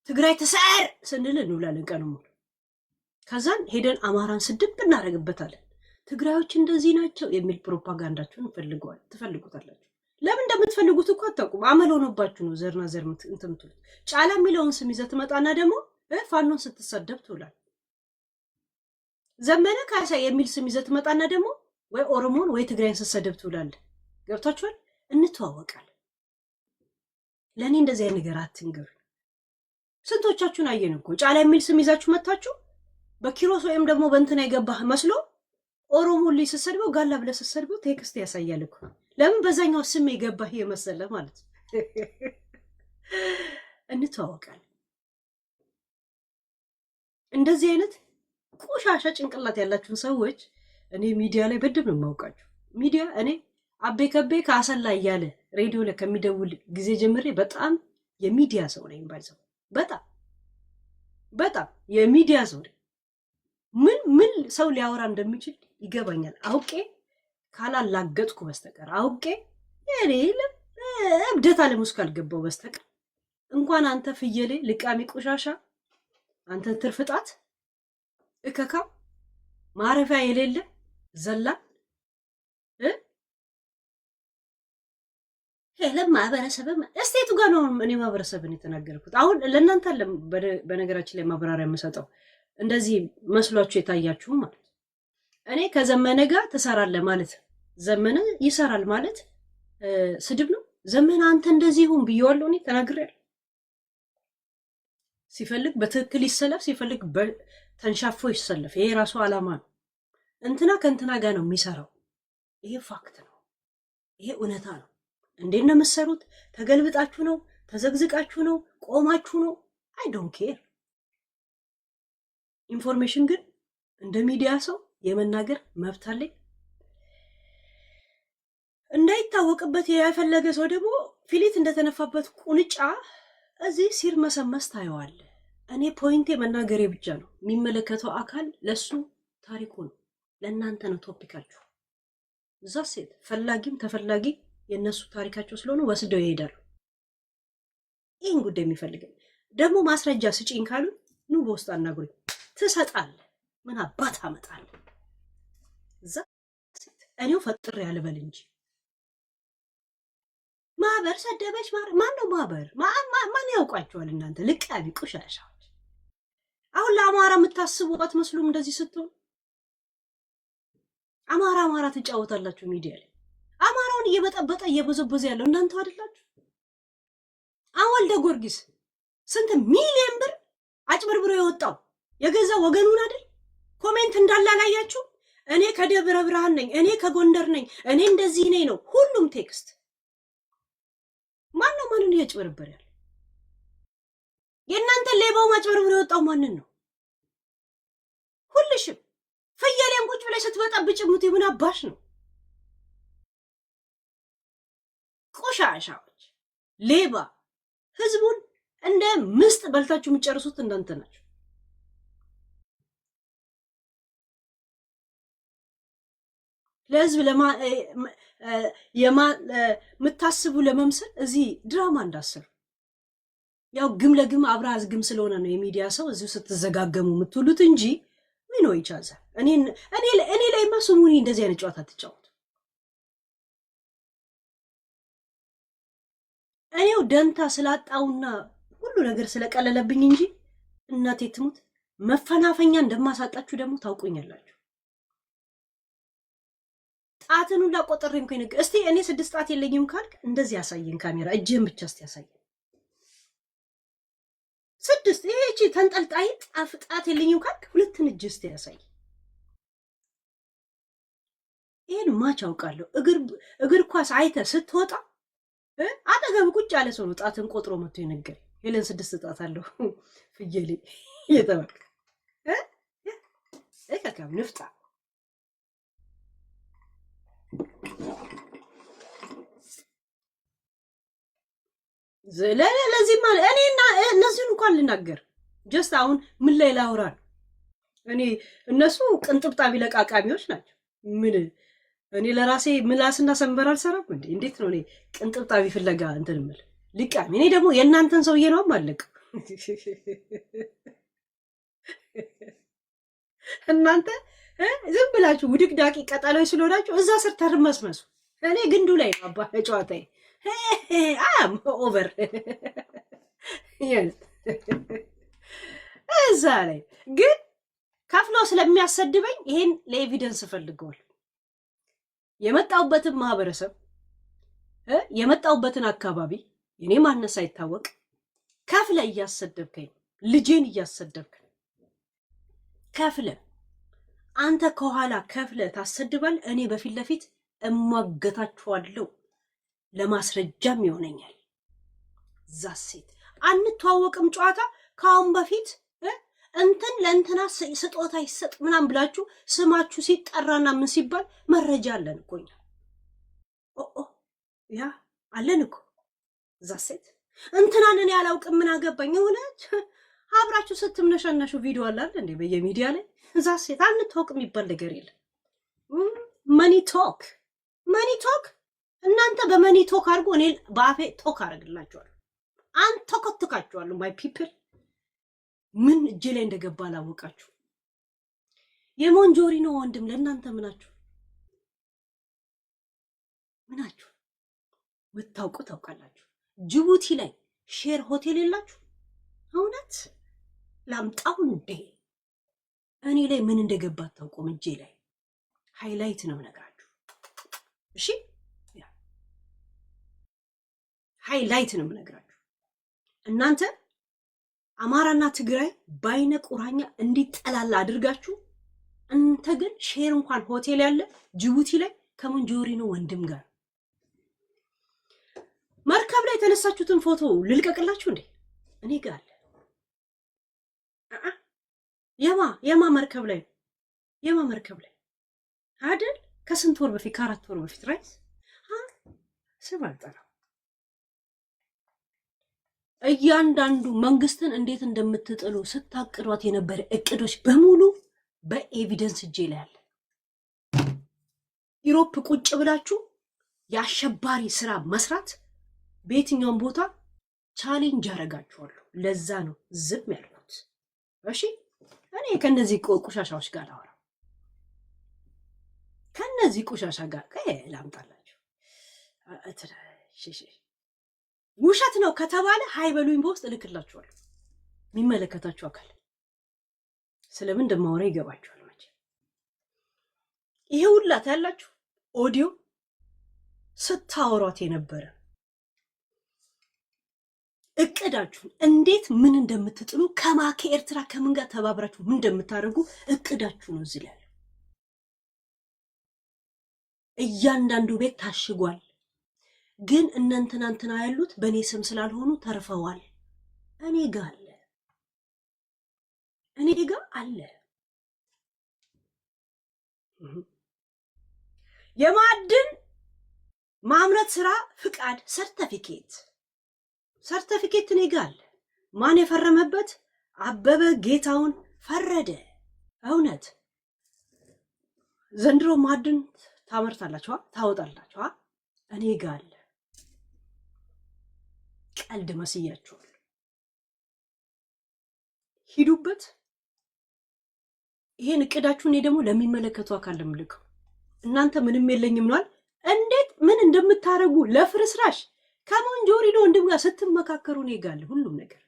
ትግራይ ተሰር ስንል እንውላለን ቀን ሙሉ። ከዛን ሄደን አማራን ስድብ እናደርግበታለን። ትግራዮች እንደዚህ ናቸው የሚል ፕሮፓጋንዳችሁን ትፈልጉታላችሁ። ለምን እንደምትፈልጉት እኮ አታውቁም። አመል ሆኖባችሁ ነው ዘርና ዘር እንትን የምትሉት። ጫላ የሚለውን ስም ይዘህ ትመጣና ደግሞ ፋኖን ስትሰደብ ትውላል። ዘመነ ካሳ የሚል ስም ይዘህ ትመጣና ደግሞ ወይ ኦሮሞን ወይ ትግራይን ስትሰደብ ትውላለህ። ገብታችኋል? እንተዋወቃለን። ለእኔ እንደዚህ አይነት ነገር አትንገሩ። ስንቶቻችሁን አየን እኮ ጫላ የሚል ስም ይዛችሁ መታችሁ በኪሮስ ወይም ደግሞ በእንትና የገባህ መስሎ ኦሮሞ ልጅ ስትሰድበው ጋላ ብለህ ስትሰድበው ቴክስት ያሳያል እኮ። ለምን በዛኛው ስም የገባህ የመሰለ ማለት እንተዋወቃለን። እንደዚህ አይነት ቆሻሻ ጭንቅላት ያላችሁን ሰዎች እኔ ሚዲያ ላይ በደንብ ነው የማውቃችሁ። ሚዲያ እኔ አቤ ከቤ ከአሰላ እያለ ሬዲዮ ላይ ከሚደውል ጊዜ ጀምሬ በጣም የሚዲያ ሰው ነኝ። ባይዘው በጣም የሚዲያ ሰው ነኝ። ምን ሰው ሊያወራ እንደሚችል ይገባኛል። አውቄ ካላላገጥኩ በስተቀር አውቄ እኔ እብደት አለም ውስጥ ካልገባው በስተቀር እንኳን አንተ ፍየሌ ልቃሚ ቆሻሻ አንተ ትርፍጣት እከካ ማረፊያ የሌለ ዘላ ሄለም ማህበረሰብ እስቴቱ ጋር ነው እኔ ማህበረሰብን የተናገርኩት። አሁን ለእናንተ አለ በነገራችን ላይ ማብራሪያ የምሰጠው እንደዚህ መስሏችሁ የታያችሁ ማለት እኔ ከዘመነ ጋር ትሰራለህ ማለት ዘመነ ይሰራል ማለት ስድብ ነው። ዘመነ አንተ እንደዚህ ሁን ብየዋለሁ እኔ ተናግሬያለሁ። ሲፈልግ በትክክል ይሰለፍ፣ ሲፈልግ ተንሻፎ ይሰለፍ። ይሄ ራሱ ዓላማ ነው። እንትና ከእንትና ጋር ነው የሚሰራው። ይሄ ፋክት ነው። ይሄ እውነታ ነው። እንዴት ነው የምትሰሩት? ተገልብጣችሁ ነው? ተዘግዝቃችሁ ነው? ቆማችሁ ነው? አይ ዶንት ኬር። ኢንፎርሜሽን ግን እንደ ሚዲያ ሰው የመናገር መብት አለኝ። እንዳይታወቅበት የፈለገ ሰው ደግሞ ፊሊት እንደተነፋበት ቁንጫ እዚህ ሲር መሰመስ ታየዋል። እኔ ፖይንቴ መናገሬ ብቻ ነው። የሚመለከተው አካል ለሱ ታሪኩ ነው፣ ለእናንተ ነው ቶፒካችሁ። እዛ ሴት ፈላጊም ተፈላጊ የነሱ ታሪካቸው ስለሆነ ወስደው ይሄዳሉ። ይህን ጉዳይ የሚፈልገኝ ደግሞ ማስረጃ ስጪኝ ካሉ ኑ በውስጥ አናግሩኝ። ትሰጣለህ። ምን አባት አመጣለህ? እዛ ሴት እኔው ፈጥሬ ያልበል እንጂ ማህበር ሰደበች። ማን ነው ማህበር? ማን ያውቃቸዋል? እናንተ ልቃቢ ቆሻሻዎች። አሁን ለአማራ የምታስቡ አትመስሉም። እንደዚህ ስትሆን አማራ ትጫወታላችሁ ሚዲያ ላይ። አማራውን እየበጠበጠ እየበዘበዘ ያለው እናንተ አይደላችሁ? አሁን ወልደ ጊዮርጊስ ስንት ሚሊዮን ብር አጭበርብሮ የወጣው የገዛ ወገኑን አይደል? ኮሜንት እንዳላላያችሁ እኔ ከደብረ ብርሃን ነኝ፣ እኔ ከጎንደር ነኝ፣ እኔ እንደዚህ ነኝ ነው ሁሉም ቴክስት። ማን ነው ማንን እያጭበረበረ ያለው? የእናንተ ሌባው ማጭበርብሮ የወጣው ማንን ነው? ሁልሽም ፍየሌም ቁጭ ብለሽ ስትበጣብጭ ሙት ምን አባሽ ነው? ቆሻሻዎች፣ ሌባ፣ ህዝቡን እንደ ምስጥ በልታችሁ የምትጨርሱት እናንተ ናችሁ። ለህዝብ የምታስቡ ለመምሰል እዚህ ድራማ እንዳሰሩ ያው ግም ለግም አብራዝ ግም ስለሆነ ነው የሚዲያ ሰው እዚሁ ስትዘጋገሙ የምትውሉት እንጂ ምን ነው ይቻዛ። እኔ ላይማ ስሙኒ እንደዚህ አይነት ጨዋታ ትጫወቱ። እኔው ደንታ ስላጣውና ሁሉ ነገር ስለቀለለብኝ እንጂ እናቴ ትሙት መፈናፈኛ እንደማሳጣችሁ ደግሞ ታውቁኛላችሁ። ጣትን ሁላ ቆጥሬ እንኳን ነገር እስቲ እኔ 6 ጣት የለኝም ካልክ እንደዚህ ያሳየን ካሜራ፣ እጅህን ብቻ እስቲ ያሳየን 6። እቺ ተንጠልጣይ ጣት የለኝም ካልክ 2 እጅ እስቲ ያሳይ። ይሄን ማች አውቃለሁ። እግር ኳስ አይተ ስትወጣ አጠገብ ቁጭ ያለ ሰው ነው ጣትን ቆጥሮ መጥቶ ይነገር። ሄለን 6 ጣት አለው ፍየሌ እየተባልክ እከካም ንፍጣ ለዚህ ማለት እኔና እነሱን እንኳን ልናገር ጀስት አሁን ምን ላይ ላውራ እኔ እነሱ ቅንጥብጣቢ ለቃቃሚዎች ናቸው። ምን እኔ ለራሴ ምላስና ሰንበር አልሰራም እንዴ? እንዴት ነው እኔ ቅንጥብጣቢ ፍለጋ እንትን ምል ልቃሚ? እኔ ደግሞ የእናንተን ሰውዬ ነው ማለቅ እናንተ ዝም ብላችሁ ውድቅዳቂ ቀጠሎች ስለሆናችሁ እዛ ስር ተርመስመሱ። እኔ ግንዱ ላይ ነው አባ ጨዋታዬ። አም ኦቨር እዛ ላይ ግን ከፍሎ ስለሚያሰድበኝ ይሄን ለኤቪደንስ ፈልገዋል። የመጣውበትን ማህበረሰብ የመጣውበትን አካባቢ የኔ ማንነት ሳይታወቅ ከፍለ እያሰደብከኝ፣ ልጄን እያሰደብከኝ ከፍለ አንተ ከኋላ ከፍለ ታሰድባል። እኔ በፊት ለፊት እሟገታችኋለሁ፣ ለማስረጃም ይሆነኛል። ዛሴት አንተዋወቅም ጨዋታ ከአሁን በፊት እንትን ለእንትና ስጦታ ይሰጥ ምናምን ብላችሁ ስማችሁ ሲጠራና ምን ሲባል መረጃ አለን እኮ እኛ። ያ አለን እኮ ዛሴት እንትናን እኔ አላውቅም ምን አገባኝ። እውነት አብራችሁ ስትምነሸነሹ ቪዲዮ አለ እንዴ በየሚዲያ ላይ። ዛሴት አንተዋወቅ የሚባል ነገር የለም። መኒ ቶክ መኒ ቶክ። እናንተ በመኒ ቶክ አድርጎ እኔ በአፌ ቶክ አደርግላችኋለሁ። አንተኮትካችኋለሁ ማይ ፒፕል። ምን እጄ ላይ እንደገባ አላወቃችሁ። የሞንጆሪኖ ወንድም ለእናንተ ምናችሁ ምናችሁ ወታውቁ ታውቃላችሁ። ጅቡቲ ላይ ሼር ሆቴል የላችሁ? እውነት ላምጣው እንዴ? እኔ ላይ ምን እንደገባ ታውቁም። እጄ ላይ ሃይላይት ነው ነግራችሁ። እሺ ሃይላይት ነው ነግራችሁ። እናንተ አማራና ትግራይ በአይነ ቁራኛ እንዲጠላላ አድርጋችሁ፣ እንተ ግን ሼር እንኳን ሆቴል ያለ ጅቡቲ ላይ ከሞንጆሪኖ ወንድም ጋር መርከብ ላይ የተነሳችሁትን ፎቶ ልልቀቅላችሁ እንዴ? እኔ ጋር አለ። የማ መርከብ ላይ የማ መርከብ ላይ አይደል? ከስንት ወር በፊት ከ4 ወር በፊት ራይስ ስም አልጠራም። እያንዳንዱ መንግስትን እንዴት እንደምትጥሉ ስታቅዷት የነበረ እቅዶች በሙሉ በኤቪደንስ እጄ ላይ አለ። ዩሮፕ ቁጭ ብላችሁ የአሸባሪ ስራ መስራት በየትኛውም ቦታ ቻሌንጅ ያደርጋችኋለሁ። ለዛ ነው ዝም ያልኩት። እሺ እኔ ከነዚህ ቆሻሻዎች ጋር አወራ ከነዚህ ቆሻሻ ጋር ላምጣላችሁ። ውሸት ነው ከተባለ ሃይበሉኝ በውስጥ እልክላችኋለሁ። የሚመለከታችሁ አካል ስለምን እንደማወራ ይገባችኋል። መቼ ይሄ ሁላት ያላችሁ ኦዲዮ ስታወሯት የነበረ እቅዳችሁን እንዴት ምን እንደምትጥሉ ከኤርትራ ከምን ጋር ተባብራችሁ ምን እንደምታደርጉ እቅዳችሁ ነው እዚህ ላይ። እያንዳንዱ ቤት ታሽጓል። ግን እነንትና ያሉት በእኔ ስም ስላልሆኑ ተርፈዋል። እኔ ጋር አለ። የማዕድን ማምረት ስራ ፍቃድ ሰርተፊኬት እኔ ጋር አለ። ማን የፈረመበት? አበበ ጌታውን ፈረደ። እውነት ዘንድሮ ማዕድን ታመርታላችኋ፣ ታወጣላችኋ። እኔ ጋር አለ። ቀልድ መስያችኋል። ሂዱበት። ይሄን እቅዳችሁ እኔ ደግሞ ለሚመለከቱ አካል ልምልከው። እናንተ ምንም የለኝም ነዋል። እንዴት ምን እንደምታረጉ ለፍርስራሽ ከሞንጆሪኖ ወንድም ጋር ስትመካከሩ እኔ ጋር አለ ሁሉም ነገር።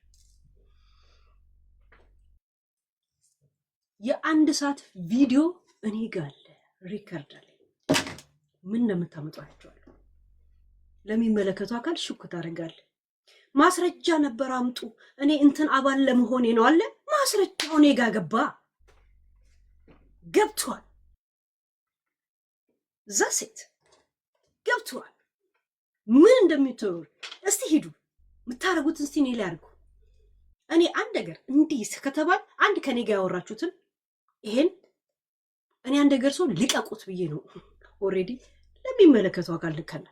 የ1 ሰዓት ቪዲዮ እኔ ጋር አለ፣ ሪከርድ አለ። ምን እንደምታመጣችኋል ለሚመለከቱ አካል ሽኩ ታደርጋለህ። ማስረጃ ነበር አምጡ። እኔ እንትን አባል ለመሆኔ ነው አለ። ማስረጃው እኔ ጋር ገብቷል። እዛ ሴት ገብቷል። ምን እንደምትወሩ እስቲ ሂዱ። የምታረጉትን እስቲ እኔ ላይ አድርጉ። እኔ አንድ ነገር እንዲህ ከተባል አንድ ከኔ ጋር ያወራችሁትን ይሄን እኔ አንድ ነገር ሰው ልቀቁት ብዬ ነው ኦሬዲ ለሚመለከተው አካል ልከናል።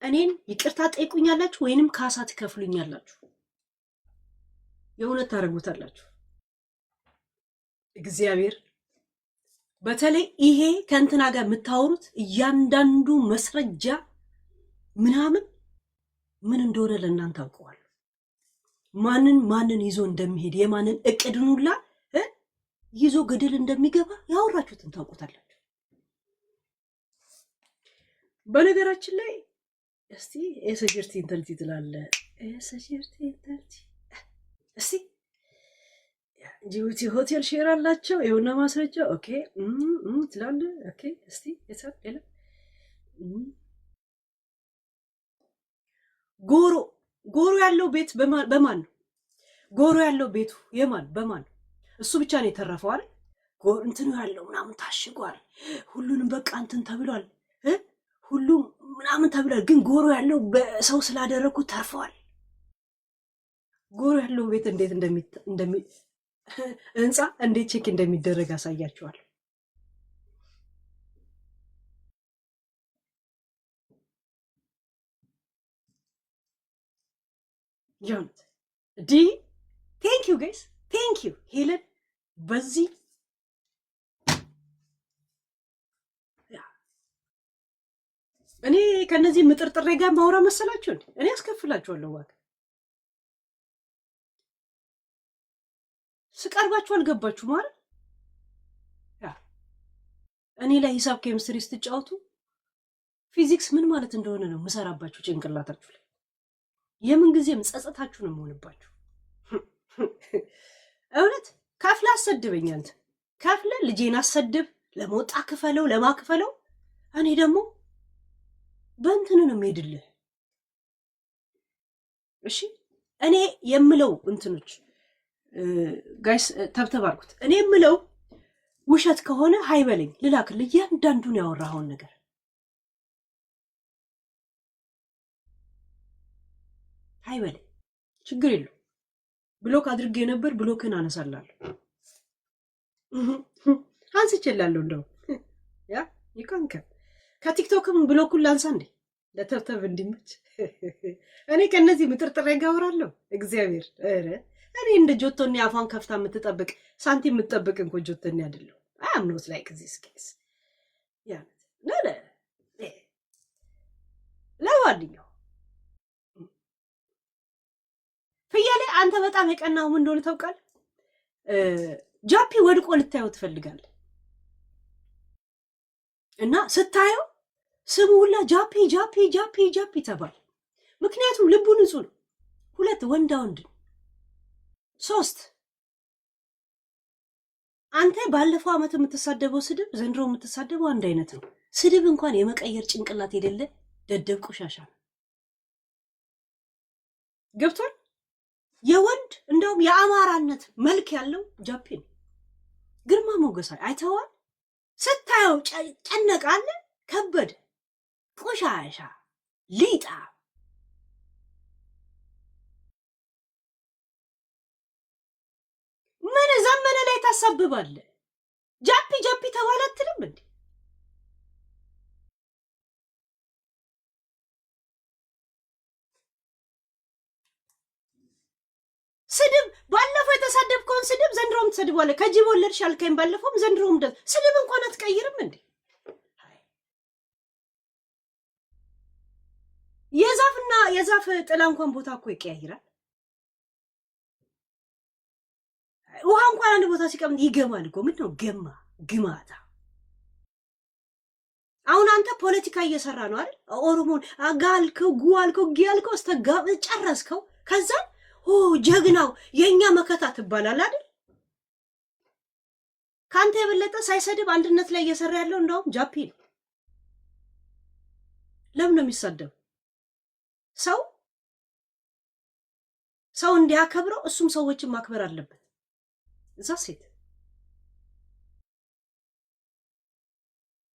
እኔን ይቅርታ ጠይቁኛላችሁ ወይንም ካሳ ትከፍሉኛላችሁ። የእውነት ታረጉታላችሁ። እግዚአብሔር በተለይ ይሄ ከእንትና ጋር የምታወሩት እያንዳንዱ መስረጃ ምናምን ምን እንደሆነ ለእናንተ አውቀዋል። ማንን ይዞ እንደሚሄድ የማንን እቅድን ሁላ ይዞ ገደል እንደሚገባ ያወራችሁትን ታውቁታላችሁ። በነገራችን ላይ እስቲ ኤሰጀርቲ ኢንተርቲ ትላለ ኤሰጀርቲ ኢንተርቲ እስቲ ጅቡቲ ሆቴል ሼር አላቸው ይኸውና ማስረጃ። ኦኬ ትላለ። ኦኬ እስቲ የሳል ሌላ ጎሮ ያለው ቤት በማን ነው? ጎሮ ያለው ቤቱ የማን በማን ነው? እሱ ብቻ ነው የተረፈው አይደል? እንትኑ ያለው ምናምን ታሽጓል። ሁሉንም በቃ እንትን ተብሏል። ሁሉም ምናምን ተብሏል። ግን ጎሮ ያለው በሰው ስላደረኩ ተርፈዋል። ጎሮ ያለው ቤት እንዴት ህንፃ እንዴት ቼክ እንደሚደረግ አሳያቸዋል። ጆናት ቴንክ ዩ ጋይስ ቴንክ ዩ ሄለን። በዚህ እኔ ከነዚህ ምጥርጥሬ ጋር ማውራ መሰላችሁ እንዴ? እኔ አስከፍላችኋለሁ ዋጋ። ስቀርባችሁ አልገባችሁ ማለት እኔ ላይ ሂሳብ ኬሚስትሪ ስትጫወቱ ፊዚክስ ምን ማለት እንደሆነ ነው ምሰራባችሁ ጭንቅላታችሁ ላይ። የምን ጊዜም ጸጸታችሁ ነው የምሆንባችሁ። እውነት ከፍለ አሰድበኝ አንተ ከፍለ ልጄን አሰድብ፣ ለመውጣ ክፈለው፣ ለማክፈለው። እኔ ደግሞ በእንትን ነው የምሄድልህ። እሺ እኔ የምለው እንትኖች ጋይስ ተብተብ አድርጉት። እኔ የምለው ውሸት ከሆነ ሃይበለኝ ልላክልህ እያንዳንዱን ያወራኸውን ነገር። ሃይበለኝ ችግር የለው። ብሎክ አድርጌ ነበር፣ ብሎክን አነሳላለሁ። አንስቼላለሁ። እንደው ያ ይካንከ ከቲክቶክም ብሎኩን ላንሳ እንዴ ለተብተብ እንዲመች። እኔ ከነዚህ ምጥርጥሬ ጋር አወራለሁ። እግዚአብሔር ኧረ እኔ እንደ ጆቶኒ አፏን ከፍታ የምትጠብቅ ሳንቲም የምትጠብቅ እንኮ ጆቶኒ አይደለሁ። አም ኖት ላይክ ዚስ ኬስ ያ ነለ ለዋድኛው ፍያሌ አንተ በጣም የቀናው ምን እንደሆነ ታውቃለህ? ጃፒ ወድቆ ልታየው ትፈልጋለህ እና ስታየው ስሙ ሁላ ጃፒ ጃፒ ጃፒ ጃፒ ተባለ። ምክንያቱም ልቡ ንጹህ ነው። 2 ወንዳ ወንድ 3 አንተ ባለፈው ዓመት የምትሳደበው ስድብ ዘንድሮ የምትሳደበው አንድ አይነት ነው። ስድብ እንኳን የመቀየር ጭንቅላት የሌለ ደደብ ቆሻሻ ነው። ገብቷል? የወንድ እንደውም የአማራነት መልክ ያለው ጃፒ ነው። ግርማ ሞገሳ አይተዋል። ስታየው ጨነቃለ፣ ከበደ፣ ቆሻሻ፣ ሊጣ ምን ዘመነ ላይ ታሳብባለ? ጃፒ ጃፒ ተባለ አትልም እንዴ? ስድብ ባለፈው የተሳደብከውን ስድብ ዘንድሮም ትሰድባለህ። ከጅብ ወለድሽ አልከኝ ባለፈውም ዘንድሮም ስድብ እንኳን አትቀይርም እንዴ? የዛፍ ጥላ እንኳን ቦታ እኮ ይቀያይራል። ውሃ እንኳን አንድ ቦታ ሲቀምጥ ይገማል እኮ። ምንድነው ግማታ? አሁን አንተ ፖለቲካ እየሰራ ነው አይደል? ኦሮሞን አጋልከው ጉዋልከው ጊያልከው እስተጋብ ጨረስከው። ከዛ ጀግናው የኛ መከታ ትባላል አይደል? ካንተ የበለጠ ሳይሰድብ አንድነት ላይ እየሰራ ያለው እንደውም ጃፒ ነው። ለምን ነው የሚሳደብ? ሰው እንዲያከብረው እሱም ሰዎችን ማክበር አለበት። እዛ ሴት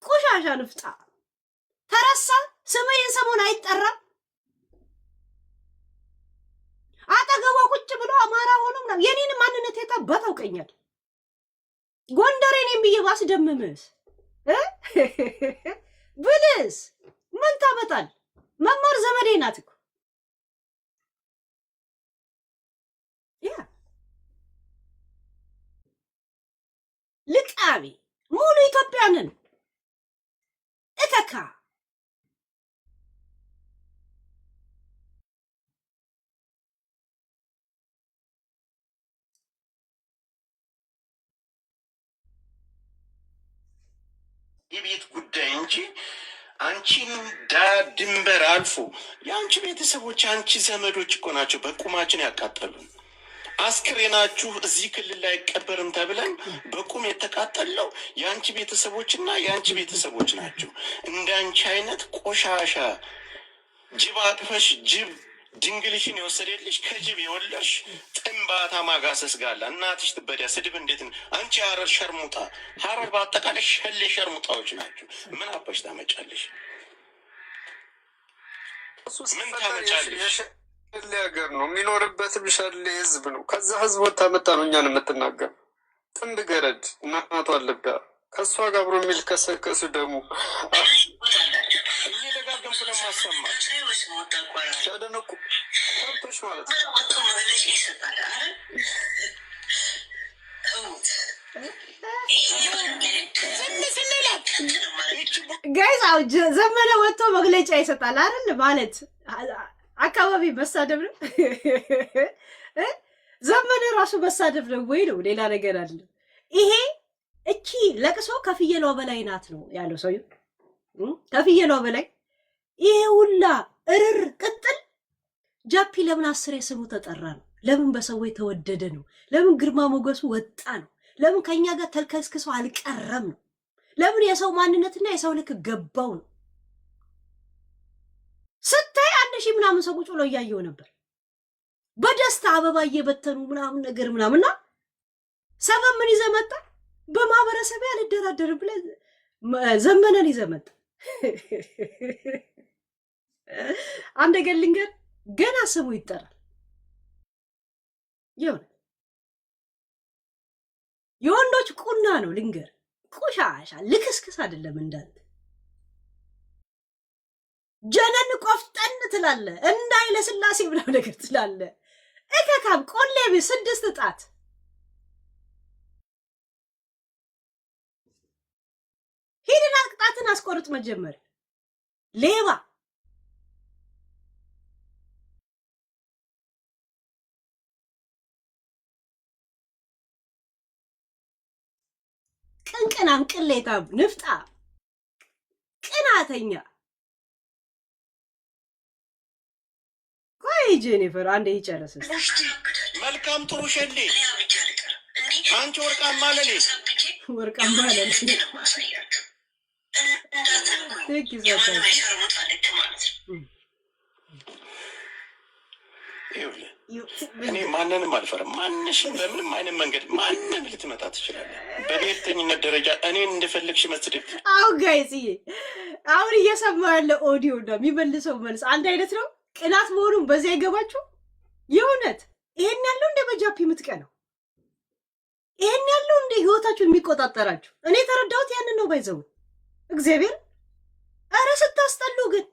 ቆሻሻ ንፍጣ ተረሳ። ስሜን ሰሞን አይጠራም። አጠገቧ ቁጭ ብሎ አማራ ሆኖ ምናምን የኔን ማንነት የታባ ታውቀኛል። ጎንደሬ ነኝ ብዬ ባስደምምስ ብልስ ምን ታመጣል? መማር ዘመዴ ናት እኮ። ያ ልቃቢ ሙሉ ኢትዮጵያንን እተካ የቤት ጉዳይ እንጂ አንቺን ድንበር አልፎ የአንቺ ቤተሰቦች አንቺ ዘመዶች እኮ ናቸው በቁማችን ያቃጠሉን። አስክሬናችሁ እዚህ ክልል ላይ አይቀበርም ተብለን በቁም የተቃጠለው የአንቺ ቤተሰቦችና የአንቺ ቤተሰቦች ናቸው። እንደ አንቺ አይነት ቆሻሻ ጅብ አቅፈሽ ጅብ ድንግልሽን የወሰደልሽ ከጅብ የወለድሽ ጥንባታ ማጋሰስ ጋላ እናትሽ ትበዲያ ስድብ እንዴት ነው? አንቺ ሀረር ሸርሙጣ፣ ሀረር በአጠቃላይ ሸሌ ሸርሙጣዎች ናቸው። ምን አባሽ ታመጫለሽ? ምን ታመጫለሽ? ሸሌ ሀገር ነው የሚኖርበትም ሸሌ ህዝብ ነው። ከዛ ህዝብ ወታ መጣ ነው እኛን የምትናገር ጥንድ ገረድ እናቷ አለጋ ከእሷ ጋር አብሮ የሚልከሰከሱ ደግሞ እየደጋገምኩ ለማሰማ ሲያደነቁ ከብቶች ማለት ነው። ጋይዝ ዘመነ ወጥቶ መግለጫ ይሰጣል አይደል? ማለት አካባቢ መሳደብ ነው። ዘመነ ራሱ መሳደብ ነው ወይ ነው? ሌላ ነገር አለ? ይሄ እቺ ለቅሶ ከፍየሏ በላይ ናት ነው ያለው ሰውዬው። ከፍየሏ በላይ ይሄ ሁላ እርር ቅጥል ጃፒ ለምን 10 ስሙ ተጠራ ነው? ለምን በሰው የተወደደ ነው? ለምን ግርማ ሞገሱ ወጣ ነው? ለምን ከኛ ጋር ተልከስክሶ አልቀረም ነው? ለምን የሰው ማንነትና የሰው ልክ ገባው ነው? ስታይ 1000 ምናምን ሰው ቁጭ ብሎ እያየው ነበር በደስታ አበባ እየበተኑ ምናምን ነገር ምናምንና ሰበብ ምን ይዘህ መጣ? በማህበረሰብ ያልደራደር ብለህ ዘመነን ይዘህ መጣ። አንድ ነገር ልንገር፣ ገና ስሙ ይጠራል። ይሁን የወንዶች ቁና ነው ልንገር፣ ቆሻሻ ልክስክስ አይደለም እንዳንተ ጀነን ቆፍጠን ትላለ እንዳይለ ስላሴ ብለው ነገር ትላለ። እከካም ቆሌብ 6 ጣት ሂድና ቅጣትን አስቆርጥ መጀመር ሌባ ቅንቅናም ቅሌታም ንፍጣ ቅናተኛ ቆይ ጄኒፈር አንዴ ይጨርስስ መልካም ጥሩ ሸሌ አንቺ ወርቃማ ለሌ ወርቃማ ለሌ እኔ ማንንም አልፈርም። ማንሽም በምንም አይነት መንገድ ማንም ልትመጣ ትችላለህ። በብሔርተኝነት ደረጃ እኔን እንደፈለግሽ መስደብ። አሁን ጋይዝዬ አሁን እየሰማ ያለ ኦዲዮ እና የሚመልሰው መልስ አንድ አይነት ነው። ቅናት መሆኑን በዚያ አይገባችሁ? የእውነት ይሄን ያለው እንደ በጃፒ የምትቀነው ይሄን ያለው እንደ ህይወታችሁን የሚቆጣጠራችሁ እኔ የተረዳሁት ያንን ነው። ባይዘው እግዚአብሔር ኧረ ስታስጠሉ ግን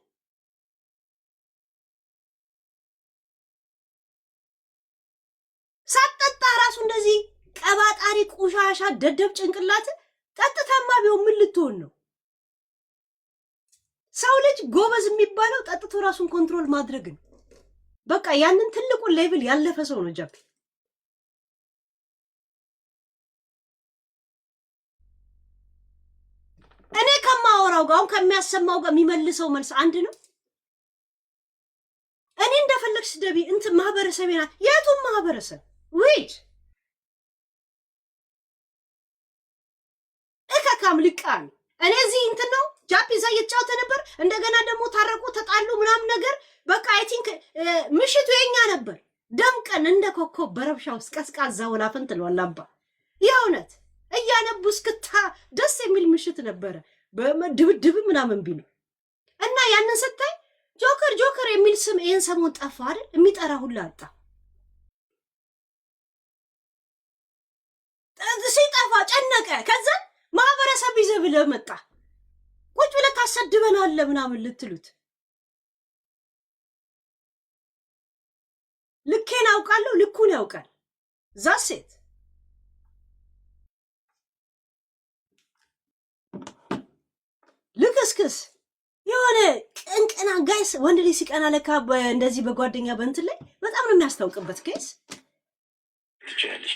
ሳትጠጣ ራሱ እንደዚህ ቀባጣሪ ቁሻሻ ደደብ ጭንቅላት ጠጥታማ ቢሆን ምን ልትሆን ነው? ሰው ልጅ ጎበዝ የሚባለው ጠጥቶ ራሱን ኮንትሮል ማድረግ ነው። በቃ ያንን ትልቁን ሌቭል ያለፈ ሰው ነው ጃፒ። እኔ ከማወራው ጋር አሁን ከሚያሰማው ጋር የሚመልሰው መልስ አንድ ነው። እኔ እንደፈለግሽ ደቢ እንት ማህበረሰቤና የቱን ማህበረሰብ ዊድ እከካም ልቃን እኔ እዚህ እንትን ነው ጃፒ እዛ እየተጫወተ ነበር። እንደገና ደግሞ ታረቁ ተጣሉ ምናምን ነገር በቃ አይ ቲንክ ምሽቱ የኛ ነበር። ደምቀን እንደ ኮከብ በረብሻ ውስጥ ቀዝቃዛ ወላፈን ትለዋላባ የእውነት እያነቡ እስክታ ደስ የሚል ምሽት ነበረ። በድብድብ ምናምን ቢሉ እና ያንን ስታይ ጆከር ጆከር የሚል ስም ይሄን ሰሞን ጠፋ አይደል? የሚጠራ ሁላ አጣ። ሲጠፋ ጨነቀ። ከዛ ማህበረሰብ ይዘህ ብለህ መጣ። ቁጭ ብለህ ታሰድበናለህ ምናምን ልትሉት ልኬን አውቃለሁ፣ ልኩን ያውቃል። ዛሴት ልክስክስ የሆነ ቅንቅና ጋይስ። ወንድ ልጅ ሲቀና ለካ እንደዚህ በጓደኛ በእንትን ላይ በጣም ነው የሚያስታውቅበት ጋይስ። ትችላለሽ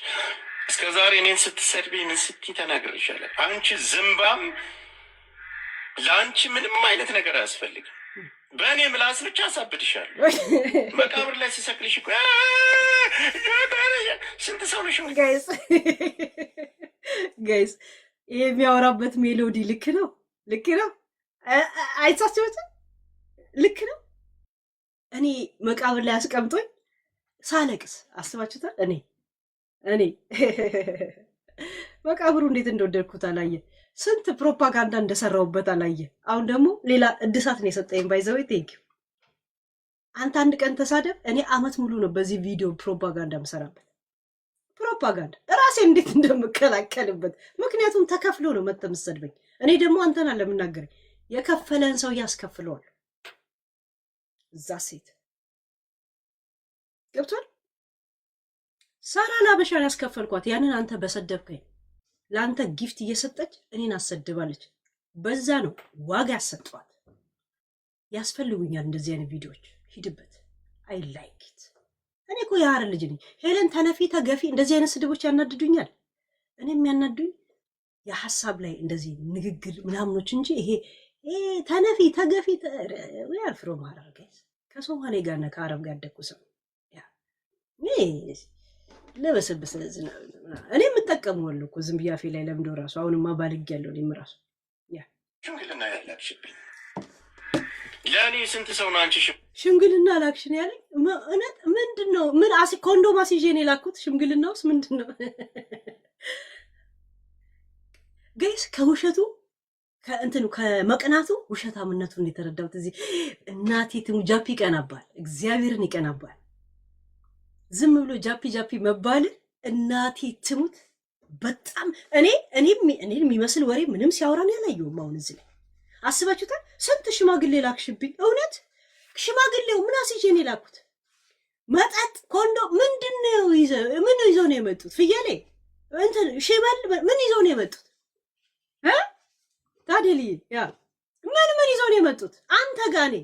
እስከ ዛሬ እኔን ስትሰድቢ ምን ስትይ ተናግሬሻለሁ። አንቺ ዝምባም ለአንቺ ምንም አይነት ነገር አያስፈልግም። በእኔ ምላስ ብቻ አሳብድሻለሁ። መቃብር ላይ ሲሰቅልሽ እኮ ስንት ሰው ነሽ ጋይስ። ጋይስ ይሄ የሚያወራበት ሜሎዲ ልክ ነው፣ ልክ ነው። አይሳችሁትም? ልክ ነው። እኔ መቃብር ላይ አስቀምጦኝ ሳለቅስ አስባችሁታል? እኔ መቃብሩ እንዴት እንደወደድኩት አላየ። ስንት ፕሮፓጋንዳ እንደሰራውበት አላየ። አሁን ደግሞ ሌላ እድሳት ነው የሰጠኝ። ባይዘዌ ቴንክ ዩ። አንተ አንድ ቀን ተሳደብ፣ እኔ አመት ሙሉ ነው በዚህ ቪዲዮ ፕሮፓጋንዳ ምሰራበት። ፕሮፓጋንዳ ራሴ እንዴት እንደምከላከልበት። ምክንያቱም ተከፍሎ ነው መጥተህ የምትሰድበኝ። እኔ ደግሞ አንተን አለምናገረኝ የከፈለን ሰው ያስከፍለዋል። እዛ ሴት ገብቷል። ሳራ ላበሻን ያስከፈልኳት ያንን አንተ በሰደብከኝ ለአንተ ጊፍት እየሰጠች እኔን አሰድባለች። በዛ ነው ዋጋ ያሰጠዋት። ያስፈልጉኛል እንደዚህ አይነት ቪዲዮዎች። ሂድበት። አይ ላይክ ኢት። እኔ እኮ የሀረር ልጅ ነኝ። ሄለን ተነፊ ተገፊ፣ እንደዚህ አይነት ስድቦች ያናድዱኛል። እኔ የሚያናዱኝ የሀሳብ ላይ እንደዚህ ንግግር ምናምኖች እንጂ ይሄ ተነፊ ተገፊ ያልፍሮ ማረር ጋይስ። ከሶማሌ ጋር እና ከአረብ ጋር ያደግኩ ሰው ለበሰበሰ እኔ የምጠቀመዋለሁ እኮ ዝም ብዬ አፌ ላይ ለምዶ ራሱ አሁንማ ባልግ ያለው እኔም ራሱ ሽምግልና ያላክሽብኝ ለእኔ ስንት ሰው ነው አንቺ ሽምግልና ላክሽን ያለኝ? እውነት ምንድን ነው? ምን ኮንዶም አስይዤ ነው የላኩት? ሽምግልና ውስጥ ምንድን ነው ጋይስ? ከውሸቱ ከእንትኑ ከመቅናቱ ውሸታምነቱን የተረዳሁት እዚህ። እናቴ ትሙ ጃፒ ይቀናባል፣ እግዚአብሔርን ይቀናባል። ዝም ብሎ ጃፒ ጃፒ መባል እናቴ ትሙት በጣም እኔ የሚመስል ወሬ ምንም ሲያወራን ያላየውም። አሁን እዚህ ላይ አስባችሁታል? ስንት ሽማግሌ ላክሽብኝ። እውነት ሽማግሌው ምን አስይዤ ነው የላኩት? መጠጥ ኮንዶ ምንድነው ምን ይዘው ነው የመጡት? ፍየሌ እንትን ሽበል ምን ይዘው ነው የመጡት? ታደሊ ያ ምን ይዘው ነው የመጡት? አንተ ጋኔ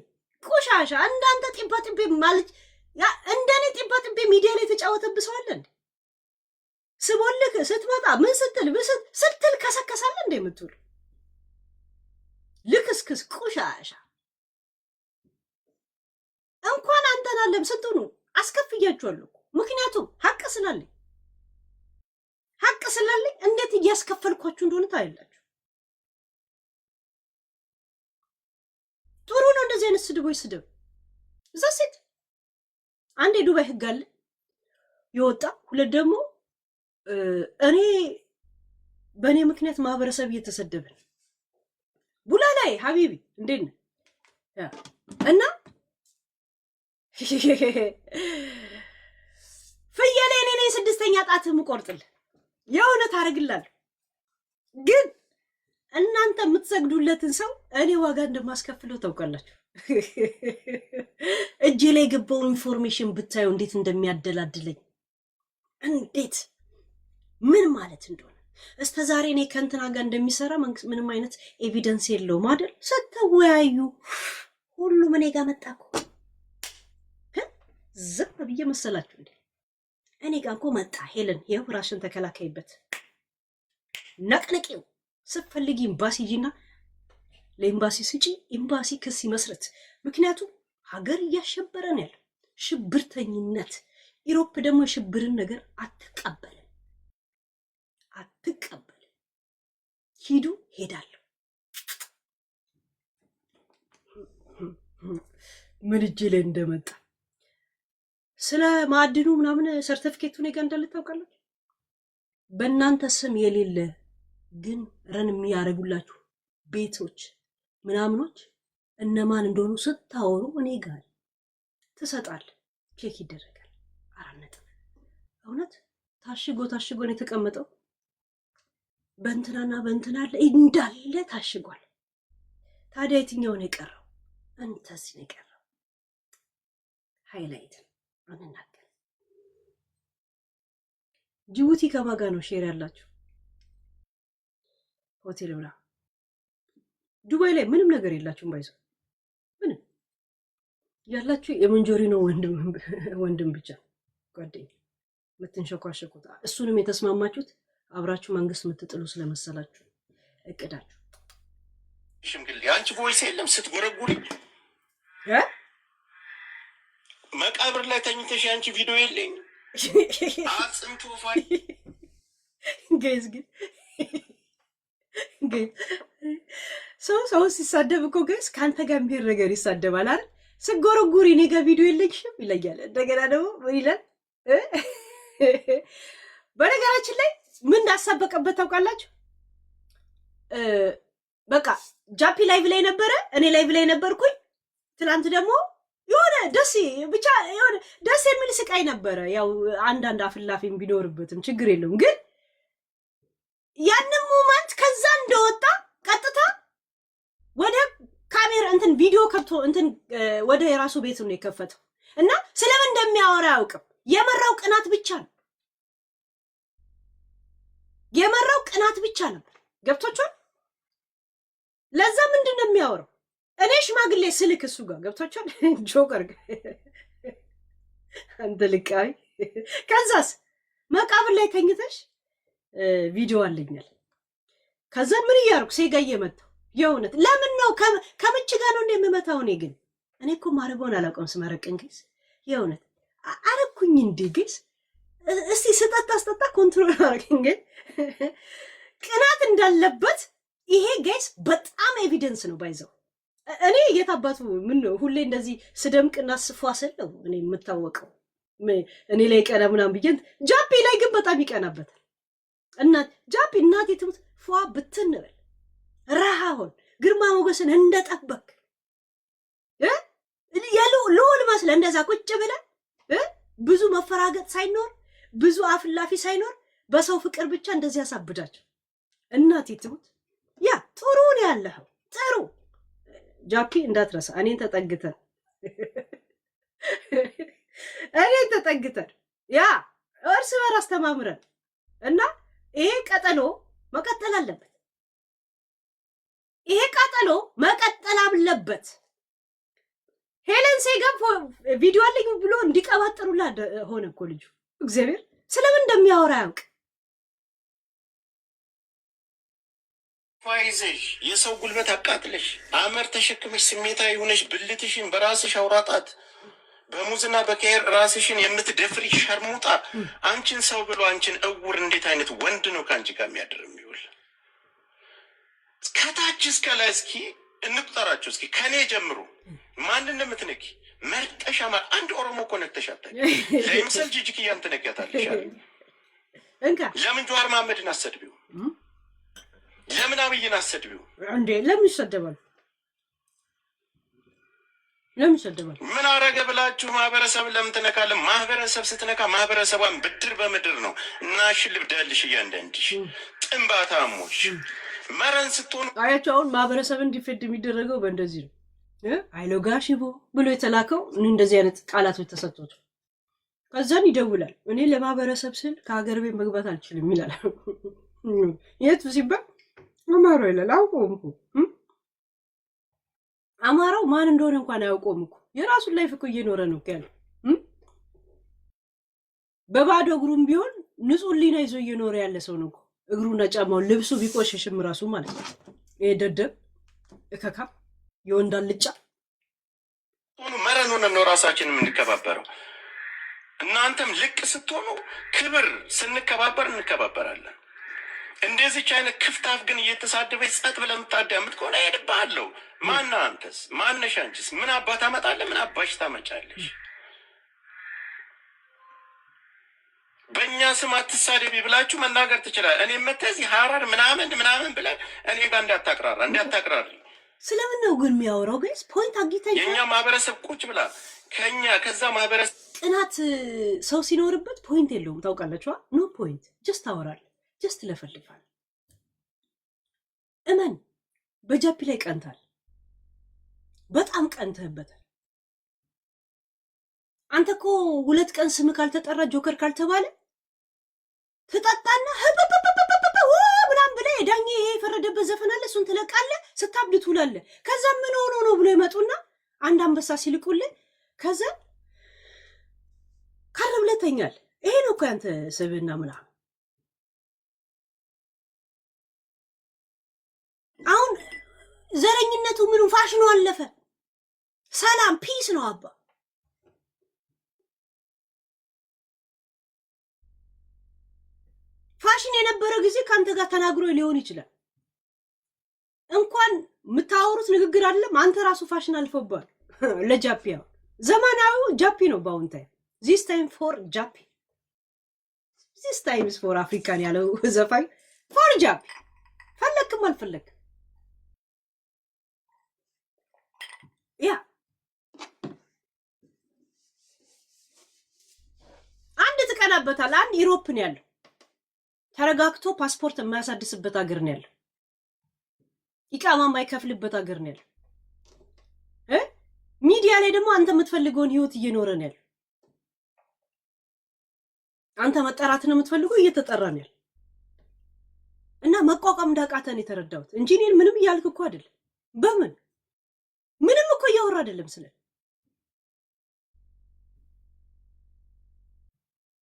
ቆሻሻ እንዳንተ ጢባ ጢቤ ማለት ያ እንደኔ ጢባ ጢቤ ሚዲያ ላይ ተጫወተብሰዋል እንዴ? ስቦልክ ስትመጣ ምን ስትል ከሰከሳለ እንዴ የምትውል ልክስክስ ቆሻሻ። እንኳን አንተን አለም ስትሆኑ አስከፍያችኋለሁ። ምክንያቱም ሀቅ ስላለኝ እንዴት እያስከፈልኳችሁ እንደሆነ ታያላችሁ። ጥሩ ነው እንደዚህ አይነት ስድቦች ስድብ። እዛ ሴት አንድ የዱባይ ህግ አለ የወጣ፣ ሁለት ደግሞ እኔ በእኔ ምክንያት ማህበረሰብ እየተሰደበ ነው። ቡላ ላይ ሀቢቢ እንዴት ነው? እና ፍየሌ እኔ ነኝ 6ኛ ጣት የምቆርጥልህ የእውነት አደርግላለሁ። ግን እናንተ የምትሰግዱለትን ሰው እኔ ዋጋ እንደማስከፍለው ታውቃላችሁ። እጄ ላይ የገባው ኢንፎርሜሽን ብታዩ እንዴት እንደሚያደላድለኝ፣ እንዴት ምን ማለት እንደሆነ። እስከ ዛሬ እኔ ከእንትና ጋር እንደሚሰራ መንግስት ምንም አይነት ኤቪደንስ የለውም አይደል? ስትወያዩ ሁሉም እኔ ጋር መጣ እኮ። ዝም ብዬ መሰላችሁ እንዴ? እኔ ጋር እኮ መጣ። ሄለን ይኸው ራሽን ተከላከይበት፣ ነቅንቂው። ስትፈልጊ ኤምባሲ ሂጂና ለኤምባሲ ስጪ፣ ኤምባሲ ክስ ይመስረት። ምክንያቱም ሀገር እያሸበረን ያለው ሽብርተኝነት። ኢሮፕ ደግሞ የሽብርን ነገር አትቀበልም። ሂዱ፣ ሄዳለሁ። ምን እጄ ላይ እንደመጣ ስለ ማዕድኑ ምናምን ሰርተፊኬቱ እኔ ጋር እንዳለ ታውቃላችሁ። በእናንተ ስም የሌለ ግን ረን የሚያደርጉላችሁ ቤቶች ምናምኖች እነማን እንደሆኑ ስታወሩ እኔ ጋር ትሰጣል፣ ቼክ ይደረጋል። 4 ነጥብ። እውነት ታሽጎ ነው የተቀመጠው። በእንትናና በእንትና እንዳለ ታሽጓል። ታዲያ የትኛው ነው የቀረው? እንተዚህ ነው የቀረው። ሃይላይት አንናገር። ጅቡቲ ከማጋ ነው ሼር ያላችሁ ሆቴል ብላ። ዱባይ ላይ ምንም ነገር የላችሁም። ባይዞ ምንም ያላችሁ የመንጆሪኖ ወንድም ብቻ ጓደኛ የምትንሸኳሸኩት። እሱንም የተስማማችሁት አብራችሁ መንግስት የምትጥሉ ስለመሰላችሁ እቅዳችሁ። ሽምግል አንቺ ቮይስ የለም ስትጎረጉሪ መቃብር ላይ ተኝተሽ አንቺ ቪዲዮ የለኝ አጽምቶ ፋይ ጋይስ ግን ሰው ሲሳደብ እኮ ጋይስ ከአንተ ጋር የሚሄድ ነገር ይሳደባል አይደል? ስጎረጉሪ እኔ ጋር ቪዲዮ የለኝሽም ይለኛል። እንደገና ደግሞ ምን ይላል? በነገራችን ላይ ምን እንዳሳበቀበት ታውቃላችሁ? በቃ ጃፒ ላይቭ ላይ ነበረ፣ እኔ ላይቭ ላይ ነበርኩኝ። ትናንት ደግሞ የሆነ ብቻ የሆነ ደስ የሚል ስቃይ ነበረ። ያው አንዳንድ አፍላፊም ቢኖርበትም ችግር የለውም። ግን ያንን ሞመንት ከዛ እንደወጣ ቀጥታ ወደ ካሜራ እንትን ቪዲዮ ከብቶ እንትን ወደ የራሱ ቤት ነው የከፈተው እና ስለምን እንደሚያወራ አያውቅም። የመራው ቅናት ብቻ ነው። የመራው ቅናት ብቻ ነበር። ገብቶቿል። ለዛ ምንድን ነው የሚያወራው? እኔ ሽማግሌ ስልክ እሱ ጋር ገብቶቿል። ጆከር አንተ ልቃይ። ከዛስ መቃብር ላይ ተኝተሽ ቪዲዮ አለኛል። ከዛ ምን እያደረኩ ሴጋ እየመታው የእውነት ለምን ነው ከምች ጋር ነው እንደምመታው? እኔ እኮ ማረገውን አላውቀውም። ስመረቅን ጊዜ የእውነት አረኩኝ እንዴ ጊዜ እስቲ ስጠጣ ኮንትሮል አረግኝ። ግን ቅናት እንዳለበት ይሄ ጋይስ በጣም ኤቪደንስ ነው። ባይዘው እኔ የታባቱ ምን ነው ሁሌ እንደዚህ ስደምቅና ስፏሰል ነው እኔ የምታወቀው። እኔ ላይ ቀና ምናምን ብዬ ጃፒ ላይ ግን በጣም ይቀናበታል። ጃፒ እናቴ ትሙት ፏ ብትን በል ረሃውን ግርማ ሞገስን እንደጠበቅ ልዑል መስለ እንደዛ ቁጭ ብለን ብዙ መፈራገጥ ሳይኖር ብዙ አፍላፊ ሳይኖር በሰው ፍቅር ብቻ እንደዚህ ያሳብዳቸው። እናቴ ትሙት ያ ጥሩ ነው ያለው ጥሩ። ጃፒ እንዳትረሳ እኔን ተጠግተን ያ እርስ በራስ ተማምረን እና ይሄ ቀጠሎ መቀጠል አለበት። ይሄ ቃጠሎ መቀጠል አለበት። ሄለን ሴጋም ቪዲዮ አለኝ ብሎ እንዲቀባጠሩላ ሆነ እኮ ልጁ። እግዚአብሔር ስለምን እንደሚያወራ ያውቅ። ፋይዘሽ የሰው ጉልበት አቃጥለሽ አመር ተሸክመሽ ስሜታዊ ሆነሽ ብልትሽን በራስሽ አውራጣት በሙዝና በከየር ራስሽን የምትደፍሪ ሸርሙጣ አንቺን ሰው ብሎ አንቺን እውር እንዴት አይነት ወንድ ነው ከአንቺ ጋር የሚያድር የሚውል? ከታች እስከ ላይ እስኪ እንቁጠራቸው። እስኪ ከኔ ጀምሮ ማንን የምትነኪ መርጠሻ አንድ ኦሮሞ እኮ ነክተሻታል። ለምሳሌ ጂጂክያን ትነኪያታለሽ። ለምን ጀዋር መሐመድን አሰድቢው? ለምን አብይን አሰድቢው? እንዴ ለምን ይሰደባል? ለምን ይሰደባል? ምን አረገ ብላችሁ ማህበረሰብን ለምን ትነካለን? ማህበረሰብ ስትነካ ማህበረሰቧን ብድር በምድር ነው እና ሽልብዳልሽ እያንዳንድሽ ጥንባታሞች መረን ስትሆኑ አያቸው። አሁን ማህበረሰብን እንዲፈድ የሚደረገው በእንደዚህ ነው። አይሎጋ ሽቦ ብሎ የተላከው እንደዚህ አይነት ቃላቶች ተሰጥቶት ከዛን ይደውላል። እኔ ለማህበረሰብ ስል ከሀገር ቤት መግባት አልችልም ይላል። የቱ ሲባል አማራው ይላል። አውቆም እኮ አማራው ማን እንደሆነ እንኳን አያውቆም እኮ የራሱን ላይፍ እኮ እየኖረ ነው ያለው። በባዶ እግሩም ቢሆን ንጹህ ሊና ይዞ እየኖረ ያለ ሰው ነው እኮ። እግሩና ጫማው ልብሱ ቢቆሽሽም ራሱ ማለት ነው። ይሄ ደደብ እከካ የወንድ አልጫ ሆኖ መረን ሆነን ነው ራሳችን የምንከባበረው። እናንተም ልቅ ስትሆኑ ክብር ስንከባበር እንከባበራለን። እንደዚች አይነት ክፍታፍ ግን እየተሳደበች ጸጥ ብለህ የምታዳምጥ ከሆነ ሄድብሃለሁ። ማና አንተስ ማነሽ? አንቺስ ምን አባት ታመጣለህ? ምን አባሽ ታመጫለሽ? በእኛ ስም አትሳደቢ ብላችሁ መናገር ትችላል። እኔ መተዚህ ሀራር ምናምን ብለን እኔ ጋር እንዳታቅራሪ። ስለምን ነው ግን የሚያወራው? ግን ፖይንት አግኝታ የእኛ ማህበረሰብ ቁጭ ብላ ከዛ ማህበረሰብ ቅናት ሰው ሲኖርበት ፖይንት የለውም ታውቃላችኋ? ኖ ፖይንት ጀስት ታወራል፣ ጀስት ለፈልፋል። እመን በጃፒ ላይ ቀንታል፣ በጣም ቀንተህበታል። አንተ እኮ 2 ቀን ስም ካልተጠራ ጆከር ካልተባለ ትጠጣና ምናምን ብለህ ዳኜ ይሄ የፈረደበት ዘፈን አለ እሱን ትለቃለህ፣ ስታብድ ትውላለህ። ከዛ ምን ሆኖ ነው ብሎ ይመጡና አንድ አንበሳ ሲልቁልህ ከዛ ካረም ለተኛል። ይሄ ነው እኮ ያንተ ስብዕና ምናምን። አሁን ዘረኝነቱ ምኑ ፋሽኑ አለፈ። ሰላም ፒስ ነው አባ። ፋሽን የነበረ ጊዜ ካንተ ጋር ተናግሮ ሊሆን ይችላል። እንኳን የምታወሩት ንግግር አይደለም አንተ ራሱ ፋሽን አልፎባል። ለጃፒያ ዘመናዊው ጃፒ ነው በአሁን ታይም። ዚስ ታይም ፎር ጃፒ፣ ዚስ ታይም ኢዝ ፎር አፍሪካን ያለው ዘፋኝ ፎር ጃፒ። ፈለክም አልፈለክም ያ አንድ ትቀናበታል። አንድ ዩሮፕ ነው ያለው ተረጋግቶ ፓስፖርት የማያሳድስበት ሀገር ነው ያለው። ኢቃማ የማይከፍልበት ሀገር ነው ያለው። ሚዲያ ላይ ደግሞ አንተ የምትፈልገውን ህይወት እየኖረ ነው ያለው። አንተ መጠራት ነው የምትፈልገው፣ እየተጠራ ነው ያለው። እና መቋቋም እንዳቃተን የተረዳሁት እንጂ እኔን ምንም እያልክ እኮ አይደለም። በምን ምንም እኮ እያወራ አይደለም ስለ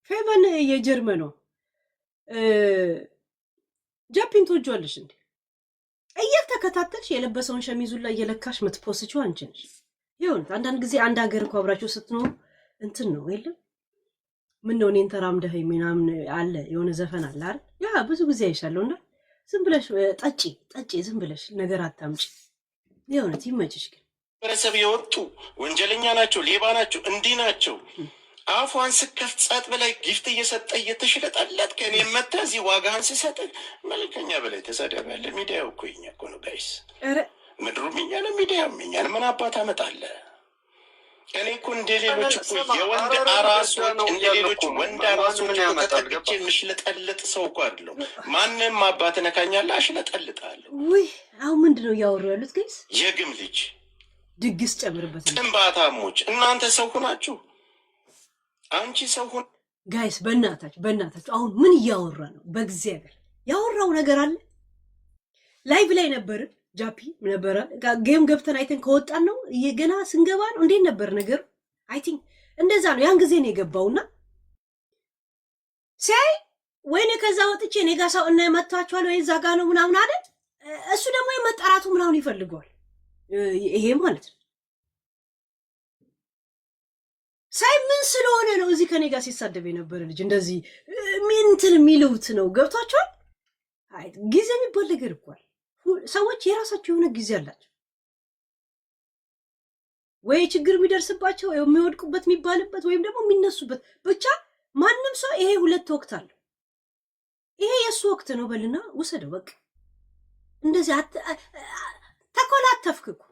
ፌቨን የጀርመኗ ጃፒን ትወጂዋለሽ እንዴ? እየተከታተልሽ የለበሰውን ሸሚዙን ላይ እየለካሽ ምትፖስችው አንቺ ነሽ። ይሁን አንዳንድ ጊዜ አንድ ሀገር እኮ አብራችሁ ስትኖሩ እንትን ነው የለም ምን ነው እኔን ተራምደህ ምናምን አለ የሆነ ዘፈን አለ አይደል? ያ ብዙ ጊዜ አይሻለውና ዝም ብለሽ ጠጪ ዝም ብለሽ ነገር አታምጪ። የእውነት ይመችሽ። ግን ማህበረሰብ የወጡ ወንጀለኛ ናቸው፣ ሌባ ናቸው፣ እንዲህ ናቸው። አፏን ስከፍት ጸጥ በላይ ጊፍት እየሰጠ እየተሽለጠለጥ ከኔ መጣ እዚህ ዋጋህን ስሰጥ መልከኛ በላይ ተሳዳቢ ያለ ሚዲያው እኮ የኛ እኮ ነው ጋይስ። ምድሩም የኛ ነው፣ ሚዲያውም የኛ ነው። ምን አባት አመጣለ? እኔ እኮ እንደ ሌሎች እኮ የወንድ አራሶች እንደ ሌሎች ወንድ አራሶች ተጠቅቼ የምሽለጠልጥ ሰው እኮ አይደለሁ። ማንም አባት ነካኛለ አሽለጠልጣለሁ። ውይ አሁን ምንድነው እያወሩ ያሉት ጋይስ? የግም ልጅ ድግስ ጨምርበት። ጥንባታሞች እናንተ ሰው ሆናችሁ አንቺ ሰው ሆን ጋይስ፣ በእናታችሁ አሁን ምን እያወራ ነው? በእግዚአብሔር ያወራው ነገር አለ። ላይቭ ላይ ነበር ጃፒ ነበረ። ጌም ገብተን አይተን ከወጣን ነው ገና ስንገባ ነው። እንዴት ነበር ነገር? አይ ቲንክ እንደዛ ነው። ያን ጊዜ ነው የገባውና ሳይ ወይኔ ከዛ ወጥቼ እኔ ጋር ሰው እና መጥቷቸዋል ወይ እዛ ጋር ነው ምናምን አለ። እሱ ደግሞ የመጠራቱ ምናምን ይፈልገዋል። ይሄ ማለት ነው ሳይ ምን ስለሆነ ነው እዚህ ከኔ ጋር ሲሳደብ የነበረ ልጅ እንደዚህ ምንትን የሚሉት ነው። ገብቷቸዋል። አይ ጊዜ የሚባል ነገር እኮ ሰዎች የራሳቸው የሆነ ጊዜ አላቸው። ወይ ችግር የሚደርስባቸው ወይ የሚወድቁበት የሚባልበት ወይም ደግሞ የሚነሱበት ብቻ ማንም ሰው ይሄ ሁለት ወቅት አለው። ይሄ የሱ ወቅት ነው በልና ውሰደው በቃ። እንደዚህ ተኮላተፍክ እኮ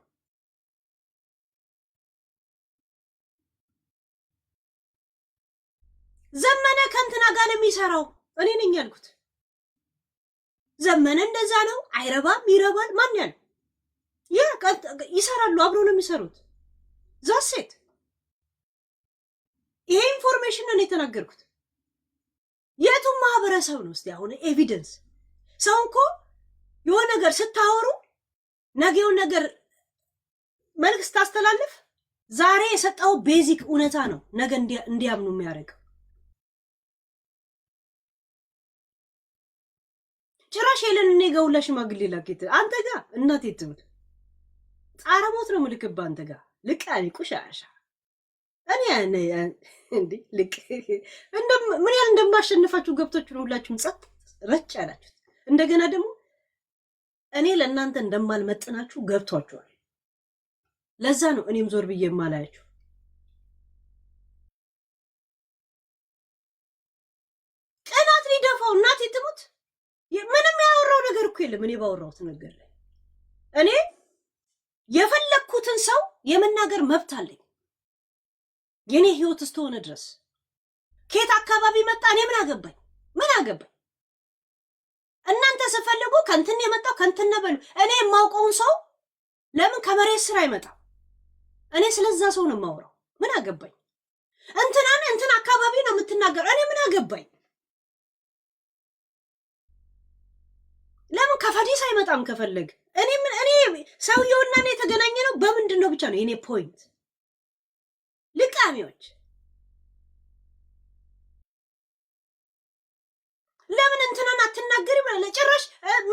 ዘመነ ከእንትና ጋር ነው የሚሰራው። እኔ ነኝ ያልኩት። ዘመነ እንደዛ ነው፣ አይረባም፣ ይረባል። ማን ያለው? ያ ይሰራሉ፣ አብረው ነው የሚሰሩት። ዛሴት ይሄ ኢንፎርሜሽን ነው የተናገርኩት። የቱም ማህበረሰብ ነው እስቲ አሁን ኤቪደንስ። ሰው እኮ የሆነ ነገር ስታወሩ ነገውን ነገር መልክ ስታስተላልፍ ዛሬ የሰጠው ቤዚክ እውነታ ነው ነገ እንዲያምኑ የሚያደርገው። ጭራሽ የለን እኔ ጋር ሁላ ሽማግሌ ላኬት አንተ ጋር እናቴ ትሙት ጣረሞት ነው ምልክባ አንተ ጋር ልቃኒ ቁሻሻ እኔ እንዴ ልክ ምን ያህል እንደማሸንፋችሁ ገብቶችሁ ነው ሁላችሁም ጸጥ ረጭ ያላችሁት። እንደገና ደግሞ እኔ ለእናንተ እንደማልመጥናችሁ ገብቷችኋል። ለዛ ነው እኔም ዞር ብዬ የማላያችሁ። ቀናት ሊደፋው እናቴ ትሙት ምንም ያወራው ነገር እኮ የለም። እኔ ባወራሁት ነገር ላይ እኔ የፈለኩትን ሰው የመናገር መብት አለኝ። የኔ ህይወት እስከሆነ ድረስ ከየት አካባቢ መጣ እኔ ምን አገባኝ? እናንተ ስፈልጉ ከንትን የመጣው ከንትን ነበሉ። እኔ የማውቀውን ሰው ለምን ከመሬት ስራ አይመጣም? እኔ ስለዛ ሰው ነው የማወራው። ምን አገባኝ? እንትን አካባቢ ነው የምትናገር። እኔ ምን አገባኝ? ለምን ከፈዲስ አይመጣም? ከፈለግ እኔ ሰውየውና እኔ የተገናኘ ነው በምንድን ነው ብቻ ነው የኔ ፖይንት። ልቃሚዎች ለምን እንትናን አትናገሪ? ጭራሽ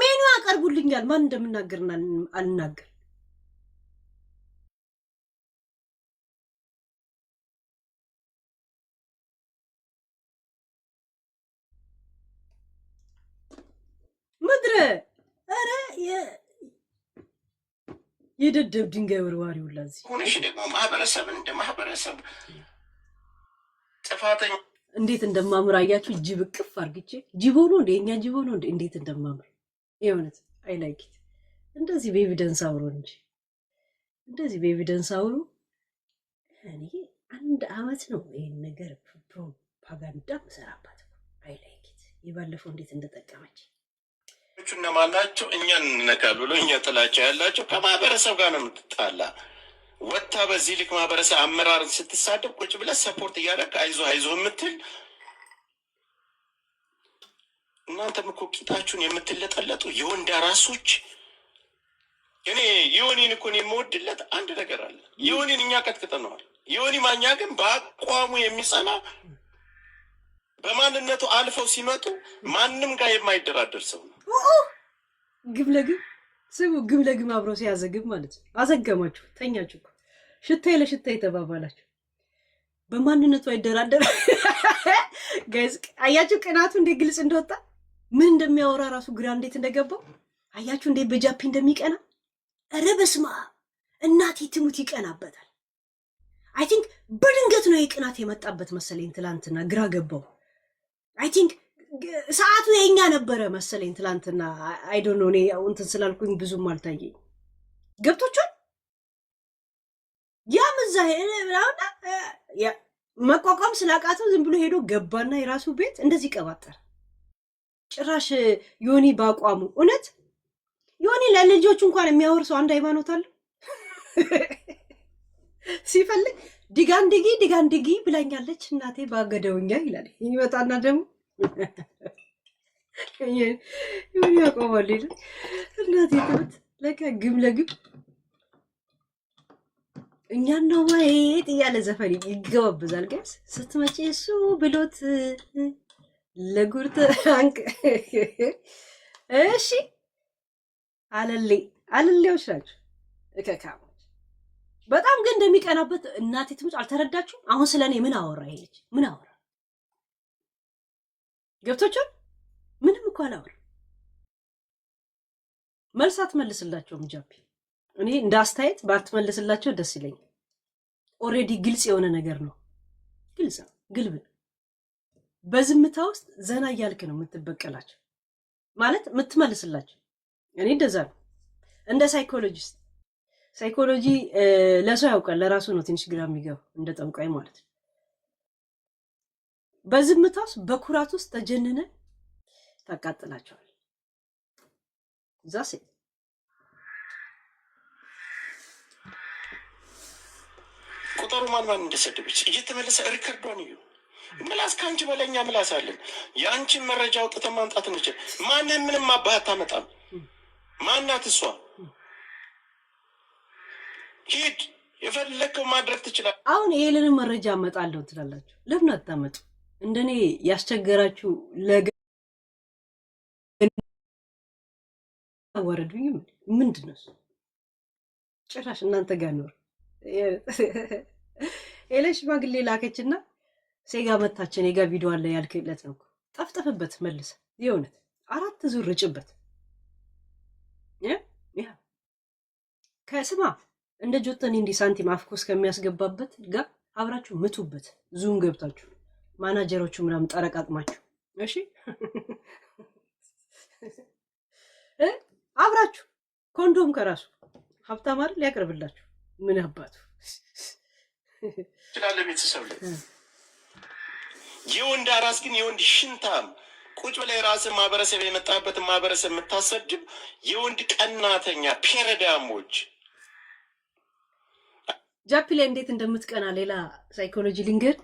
ሜኑ ያቀርቡልኛል። ማን እንደምናገርና አልናገር የደደብ ድንጋይ ወርዋሪው ላዚህ ሆነሽ ደግሞ ማህበረሰብን እንደ ማህበረሰብ ጥፋተኛ እንዴት እንደማምር አያችሁ። ጅብ እቅፍ አርግቼ ጅብ ሆኖ እንደ እኛ ጅብ ሆኖ እንዴት እንደማምር የእውነት አይ ላይክ ኢት። እንደዚህ በኤቪደንስ አውሮ እንጂ እንደዚህ በኤቪደንስ አውሮ። እኔ 1 አመት ነው ይሄን ነገር ፕሮፓጋንዳ መሰራባት። አይ ላይክ ኢት። የባለፈው እንዴት እንደጠቀመች እነማን ናቸው? እኛን እንነካል ብሎ እኛ ጥላቻ ያላቸው ከማህበረሰብ ጋር ነው የምትጣላ። ወታ በዚህ ልክ ማህበረሰብ አመራርን ስትሳደብ ቁጭ ብለህ ሰፖርት እያደረግ አይዞ አይዞ የምትል እናንተም እኮ ቂጣችሁን የምትለጠለጡ የወንድ አራሶች። እኔ የሆኔን እኮ የምወድለት አንድ ነገር አለ። የሆኔን እኛ ቀጥቅጠነዋል። የሆኔ ማኛ ግን በአቋሙ የሚጸና በማንነቱ አልፈው ሲመጡ ማንም ጋር የማይደራደር ሰው ነው። ግብ ለግብ ስሙ፣ ግብ ለግብ አብሮ ሲያዘግብ ማለት ነው። አዘገማችሁ፣ ተኛችሁ እኮ ሽታዬ ለሽታዬ ተባባላችሁ። በማንነቱ አይደራደር። ጋይስ አያችሁ ቅናቱ እንዴት ግልጽ እንደወጣ፣ ምን እንደሚያወራ ራሱ ግራ እንዴት እንደገባው አያችሁ፣ እንዴት በጃፒ እንደሚቀና። ኧረ በስመ አብ እናቴ ትሙት ይቀናበታል። አይ ቲንክ በድንገት ነው የቅናት የመጣበት መሰለኝ። ትላንትና ግራ ገባው። አይ ቲንክ ሰዓቱ የኛ ነበረ መሰለኝ ትላንትና። አይ ዶንት ኖ እኔ እንትን ስላልኩኝ ብዙም አልታየኝ። ገብቶቻል። ያ መዛሄ መቋቋም ስላቃተው ዝም ብሎ ሄዶ ገባና የራሱ ቤት እንደዚህ ቀባጠረ። ጭራሽ ዮኒ ባቋሙ እውነት ዮኒ ለልጆቹ እንኳን የሚያወርሰው አንድ ሃይማኖት አለ። ሲፈልግ ዲጋንዲጊ ብላኛለች እናቴ ባገደውኛ ይላል። ይመጣና ደግሞ ዮኒ ያቆማል ይላል። እናቴ ትምህርት ለካ ግብ ለግብ እኛን ነው ማየት እያለ ዘፈን ይገባብዛል። ጋይስ ስትመጪ እሱ ብሎት ለጉርት አንቅ እሺ አለሌዎች ናቸው እከካሞች። በጣም ግን እንደሚቀናበት እናቴ ትሙት አልተረዳችሁም? አሁን ስለኔ ምን አወራ ይሄች? ምን አወራ? ገብቶቻል? ምንም እኮ አላወራ። መልስ አትመልስላቸውም ጃፒ። እኔ እንደ አስተያየት ባትመልስላቸው ደስ ይለኛል። ኦሬዲ ግልጽ የሆነ ነገር ነው። ግልጽ ነው፣ ግልብ ነው። በዝምታ ውስጥ ዘና እያልክ ነው የምትበቀላቸው ማለት የምትመልስላቸው። እኔ እንደዛ ነው እንደ ሳይኮሎጂስት። ሳይኮሎጂ ለሰው ያውቃል፣ ለራሱ ነው ትንሽ ግራ የሚገባው እንደ ጠንቋይ ማለት ነው። በዝምታ ውስጥ በኩራት ውስጥ ተጀንነ ታቃጥላቸዋል። ዛሴ ቁጥሩ ማን እንደሰደበች እየተመለሰ ሪከርዷን እዩ። ምላስ ከአንቺ በለኛ ምላስ አለን። የአንቺን መረጃ አውጥተን ማምጣት እንችል። ማንም ምንም አባህት አታመጣም። ማናት እሷ? ሂድ፣ የፈለግከው ማድረግ ትችላለህ። አሁን ይሄንን መረጃ አመጣለሁ ትላላችሁ። ለምን አታመጡ? እንደኔ ያስቸገራችሁ ወረዱኝ። ምንድን ነው ጭራሽ እናንተ ጋር ኖር ኤለ ሽማግሌ ላከችና ሴጋ መታችን የጋ ቪዲዮ አለ ያልክለት ነው። ጠፍጠፍበት መልስ። የእውነት 4 ዙር ርጭበት። ያ ከስማ እንደ ጆተኒ እንዲ ሳንቲም አፍኮ እስከሚያስገባበት ጋር አብራችሁ ምቱበት። ዙም ገብታችሁ ማናጀሮቹ ምናምን ጠረቃቅማችሁ እሺ፣ አብራችሁ ኮንዶም ከራሱ ሀብታም አይደል ሊያቀርብላችሁ። ምን አባቱ ይችላል። ቤተሰብ ላይ የወንድ አራስ ግን የወንድ ሽንታም ቁጭ ብላ የራስን ማህበረሰብ የመጣበትን ማህበረሰብ የምታሰድብ የወንድ ቀናተኛ ፔረዳሞች። ጃፒ ላይ እንዴት እንደምትቀና ሌላ ሳይኮሎጂ ልንገር።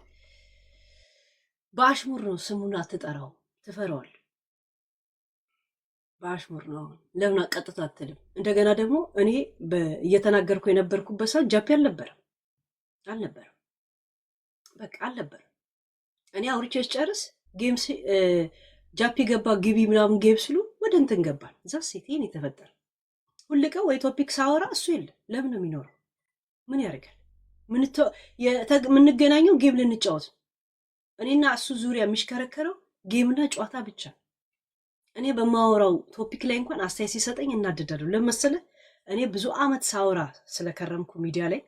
በአሽሙር ነው ስሙን አትጠራው፣ ትፈራዋል። በአሽሙር ነው። ለምን ቀጥታ አትልም? እንደገና ደግሞ እኔ እየተናገርኩ የነበርኩበት ሰዓት ጃፒ አልነበረም። በቃ አልነበረም። እኔ አውርቼ ጨርስ ጌም ጃፒ ገባ ግቢ ምናምን ጌም ስሉ ወደ እንትን ገባል። እዛ ሴቴን የተፈጠረ ሁልቀው ወይ ቶፒክ ሳወራ እሱ የለም። ለምን ነው የሚኖረው? ምን ያደርጋል? የምንገናኘው ጌም ልንጫወት ነው። እኔና እሱ ዙሪያ የሚሽከረከረው ጌምና ጨዋታ ብቻ። እኔ በማወራው ቶፒክ ላይ እንኳን አስተያየት ሲሰጠኝ እናደዳለሁ። ለመሰለ እኔ ብዙ አመት ሳወራ ስለከረምኩ ሚዲያ ላይ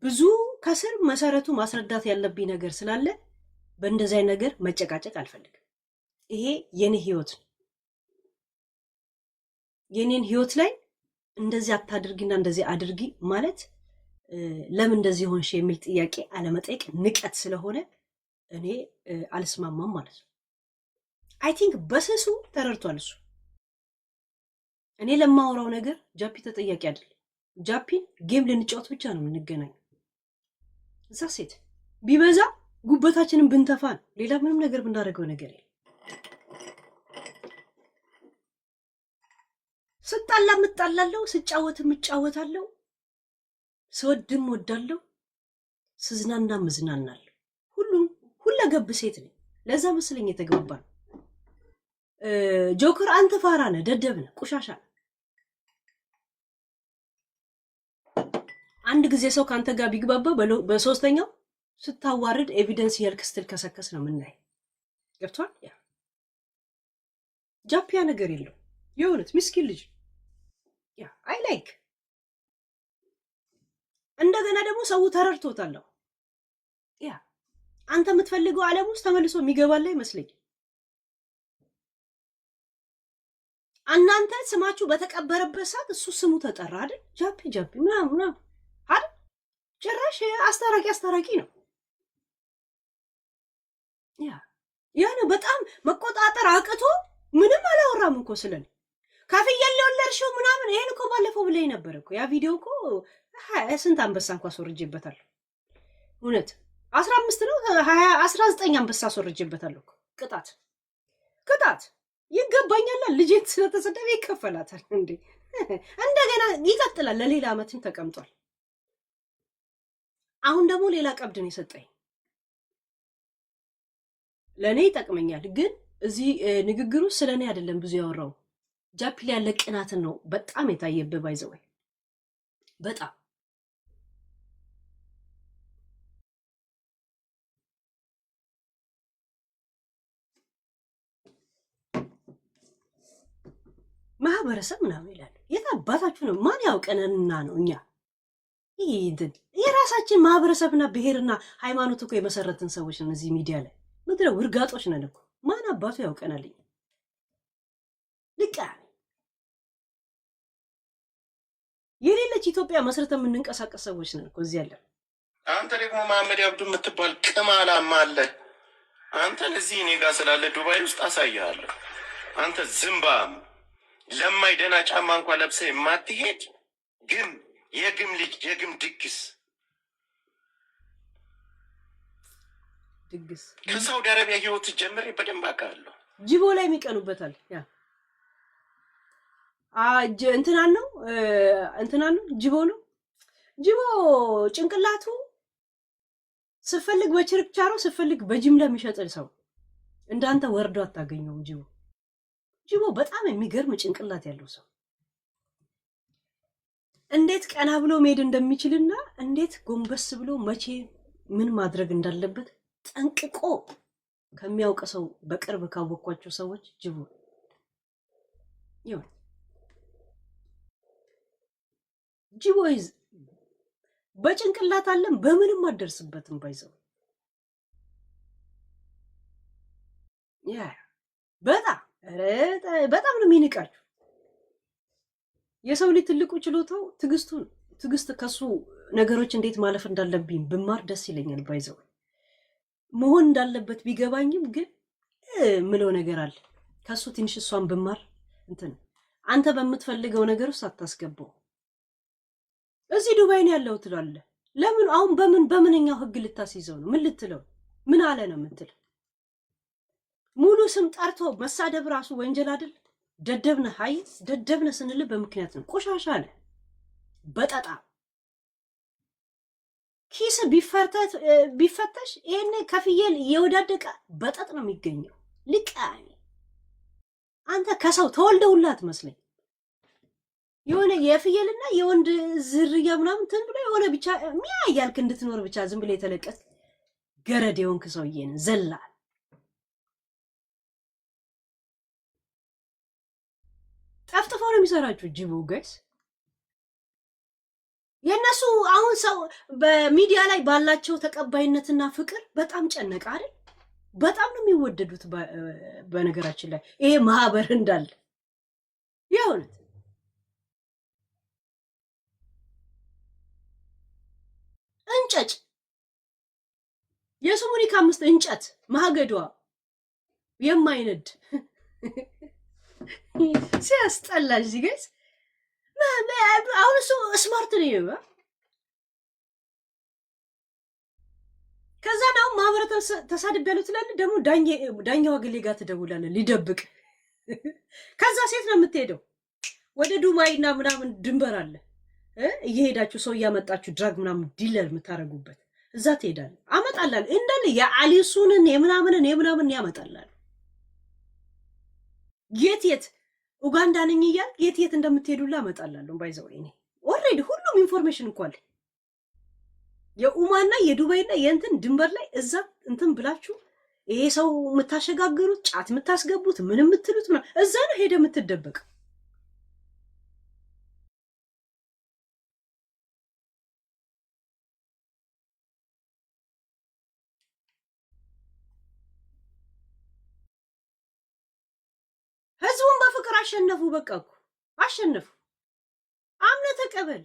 ብዙ ከስር መሰረቱ ማስረዳት ያለብኝ ነገር ስላለ በእንደዚህ ነገር መጨቃጨቅ አልፈልግም። ይሄ የኔ ህይወት ነው። የኔን ህይወት ላይ እንደዚህ አታድርጊና እንደዚህ አድርጊ ማለት ለምን እንደዚህ ሆንሽ የሚል ጥያቄ አለመጠየቅ ንቀት ስለሆነ እኔ አልስማማም ማለት ነው። አይ ቲንክ በስሱ ተረድቷል እሱ። እኔ ለማወራው ነገር ጃፒ ተጠያቂ አይደለም። ጃፒን ጌም ልንጫወት ብቻ ነው የምንገናኝ። እዛ ሴት ቢበዛ ጉበታችንን ብንተፋ ነው፣ ሌላ ምንም ነገር ብናደርገው ነገር የለም። ስጣላ እምጣላለሁ፣ ስጫወት እጫወታለሁ፣ ስወድም ወዳለሁ፣ ስዝናና ምዝናናለሁ። ሁለገብ ሴት ነኝ። ለዛ መስለኝ የተገባ ነው። ጆከር አንተ ፋራ ነህ፣ ደደብ ነህ፣ ቆሻሻ ነህ። አንድ ጊዜ ሰው ካንተ ጋር ቢግባባ በሶስተኛው ስታዋርድ ኤቪደንስ ያልክ ስትል ከሰከስ ነው ምናይ። ገብቷል? ያ ጃፒያ ነገር የለው የሆነት ምስኪን ልጅ ያ አይ ላይክ። እንደገና ደግሞ ሰው ተረድቶታል። ያ አንተ የምትፈልገው ዓለም ውስጥ ተመልሶ የሚገባላ ይመስለኝ። እናንተ ስማችሁ በተቀበረበት ሰዓት እሱ ስሙ ተጠራ አይደል? ጃፒ ምናምን አይደል? ጭራሽ አስታራቂ ነው። ያ ነው በጣም መቆጣጠር አቅቶ ምንም አላወራም እኮ ስለኔ ከፍየል ለወለድሽው ምናምን። ይሄን እኮ ባለፈው ብለኝ ነበር እኮ። ያ ቪዲዮ እኮ ስንት አንበሳ እንኳን አስወርጄበታለሁ። እውነት 15 ነው 20 19 አንበሳ አስወርጄበታለሁ እኮ። ቅጣት ይገባኛል። ልጄት ስለተሰደበ ይከፈላታል እንዴ? እንደገና ይቀጥላል። ለሌላ አመትም ተቀምጧል። አሁን ደግሞ ሌላ ቀብድ ነው የሰጠኝ። ለኔ ይጠቅመኛል፣ ግን እዚህ ንግግሩ ስለኔ አይደለም ብዙ ያወራው። ጃፒ ላይ ያለ ቅናትን ነው በጣም የታየብህ። ባይዘወይ በጣም ማህበረሰብ ምናምን ይላሉ። የት አባታችሁ ነው? ማን ያውቀንና ነው እኛ ይሄን የራሳችን ማህበረሰብና ብሔርና ሃይማኖት እኮ የመሰረትን ሰዎች ነን። እዚህ ሚዲያ ላይ ምድረ ውርጋጦች ነን እኮ። ማን አባቱ ያውቀናል? ልቃ የሌለች ኢትዮጵያ መስረተን የምንንቀሳቀስ ሰዎች ነን እኮ እዚህ ያለን። አንተ ደግሞ መሐመድ አብዱ የምትባል ቅማላም አለ። አንተን እዚህ እኔ ጋር ስላለ ዱባይ ውስጥ አሳያለሁ። አንተ ዝምባም ለማይደና ጫማ እንኳን ለብሰህ የማትሄድ ግን የግም ልጅ የግም ድግስ ከሳውዲ አረቢያ ህይወት ጀምሬ በደንብ አውቃለሁ። ጅቦ ላይ የሚቀኑበታል። ያ እንትናን ነው ጅቦ ነው። ጅቦ ጭንቅላቱ ስፈልግ በችርቻሮ ስፈልግ በጅምላ የሚሸጥል ሰው እንዳንተ ወርዶ አታገኘውም። ጅቦ በጣም የሚገርም ጭንቅላት ያለው ሰው እንዴት ቀና ብሎ መሄድ እንደሚችልና እንዴት ጎንበስ ብሎ መቼ ምን ማድረግ እንዳለበት ጠንቅቆ ከሚያውቅ ሰው በቅርብ ካወኳቸው ሰዎች ጅቦ ይሁን። ጅቦ በጭንቅላት አለም በምንም አደርስበትም። ባይዘው ያ በጣም ነው የሚንቃችሁ። የሰው ልጅ ትልቁ ችሎታው ትዕግስት ከሱ ነገሮች እንዴት ማለፍ እንዳለብኝ ብማር ደስ ይለኛል። ባይዘው መሆን እንዳለበት ቢገባኝም ግን ምለው ነገር አለ። ከሱ ትንሽ እሷን ብማር አንተ በምትፈልገው ነገር ውስጥ አታስገባው። እዚህ ዱባይ ነው ያለው ትላለህ። ለምን አሁን በምንኛው ህግ ልታስይዘው ነው? ምን ልትለው? ምን አለ ነው የምትለው? ሙሉ ስም ጠርቶ መሳደብ ራሱ ወንጀል አይደል? ደደብነ ሀይ ደደብነ ስንል በምክንያት ነው። ቆሻሻ ነህ በጠጣ ኪስ ቢፈተሽ ይሄኔ ከፍየል የወዳደቀ በጠጥ ነው የሚገኘው። ልቃሚ አንተ ከሰው ተወልደውላ አትመስለኝ። የሆነ የፍየልና የወንድ ዝርያ ምናምን እንትን ብሎ የሆነ ብቻ ሚያ እያልክ እንድትኖር ብቻ ዝም ብሎ የተለቀስ ገረድ የሆንክ ሰውዬ ነህ። ዘላ ነው የሚሰራችሁ ጅቡ ጋይስ። የነሱ አሁን ሰው በሚዲያ ላይ ባላቸው ተቀባይነትና ፍቅር በጣም ጨነቀ አይደል? በጣም ነው የሚወደዱት። በነገራችን ላይ ይሄ ማህበር እንዳለ የእውነት እንጨጭ የስሙኒካ 5 እንጨት ማገዷ የማይነድ ሲያስጠላ እዚህ ጋይስ። አሁን እሱ ስማርት ነው። ከዛ ነው ማህበረተብ ተሳድቤያለሁ ትላለህ። ደግሞ ዳኛዋ ገሌ ጋር ትደውላለህ ሊደብቅ። ከዛ ሴት ነው የምትሄደው ወደ ዱባይና ምናምን ድንበር አለ እየሄዳችሁ ሰው እያመጣችሁ ድራግ ምናምን ዲለር የምታደርጉበት እዛ ትሄዳለህ። አመጣላለሁ እንዳለ የአሊሱንን የምናምን ያመጣላል። የት ኡጋንዳ ነኝ እያል የት እንደምትሄዱላ አመጣላለሁ። ባይዘው እኔ ኦልሬዲ ሁሉም ኢንፎርሜሽን እኮ አለ። የኡማና የዱባይና የእንትን ድንበር ላይ እዛ እንትን ብላችሁ ይሄ ሰው የምታሸጋግሩት ጫት የምታስገቡት ምን የምትሉት እዛ ነው ሄደ የምትደበቅ። ህዝቡን በፍቅር አሸነፉ። በቃ እኮ አሸነፉ። አምነ ተቀበል።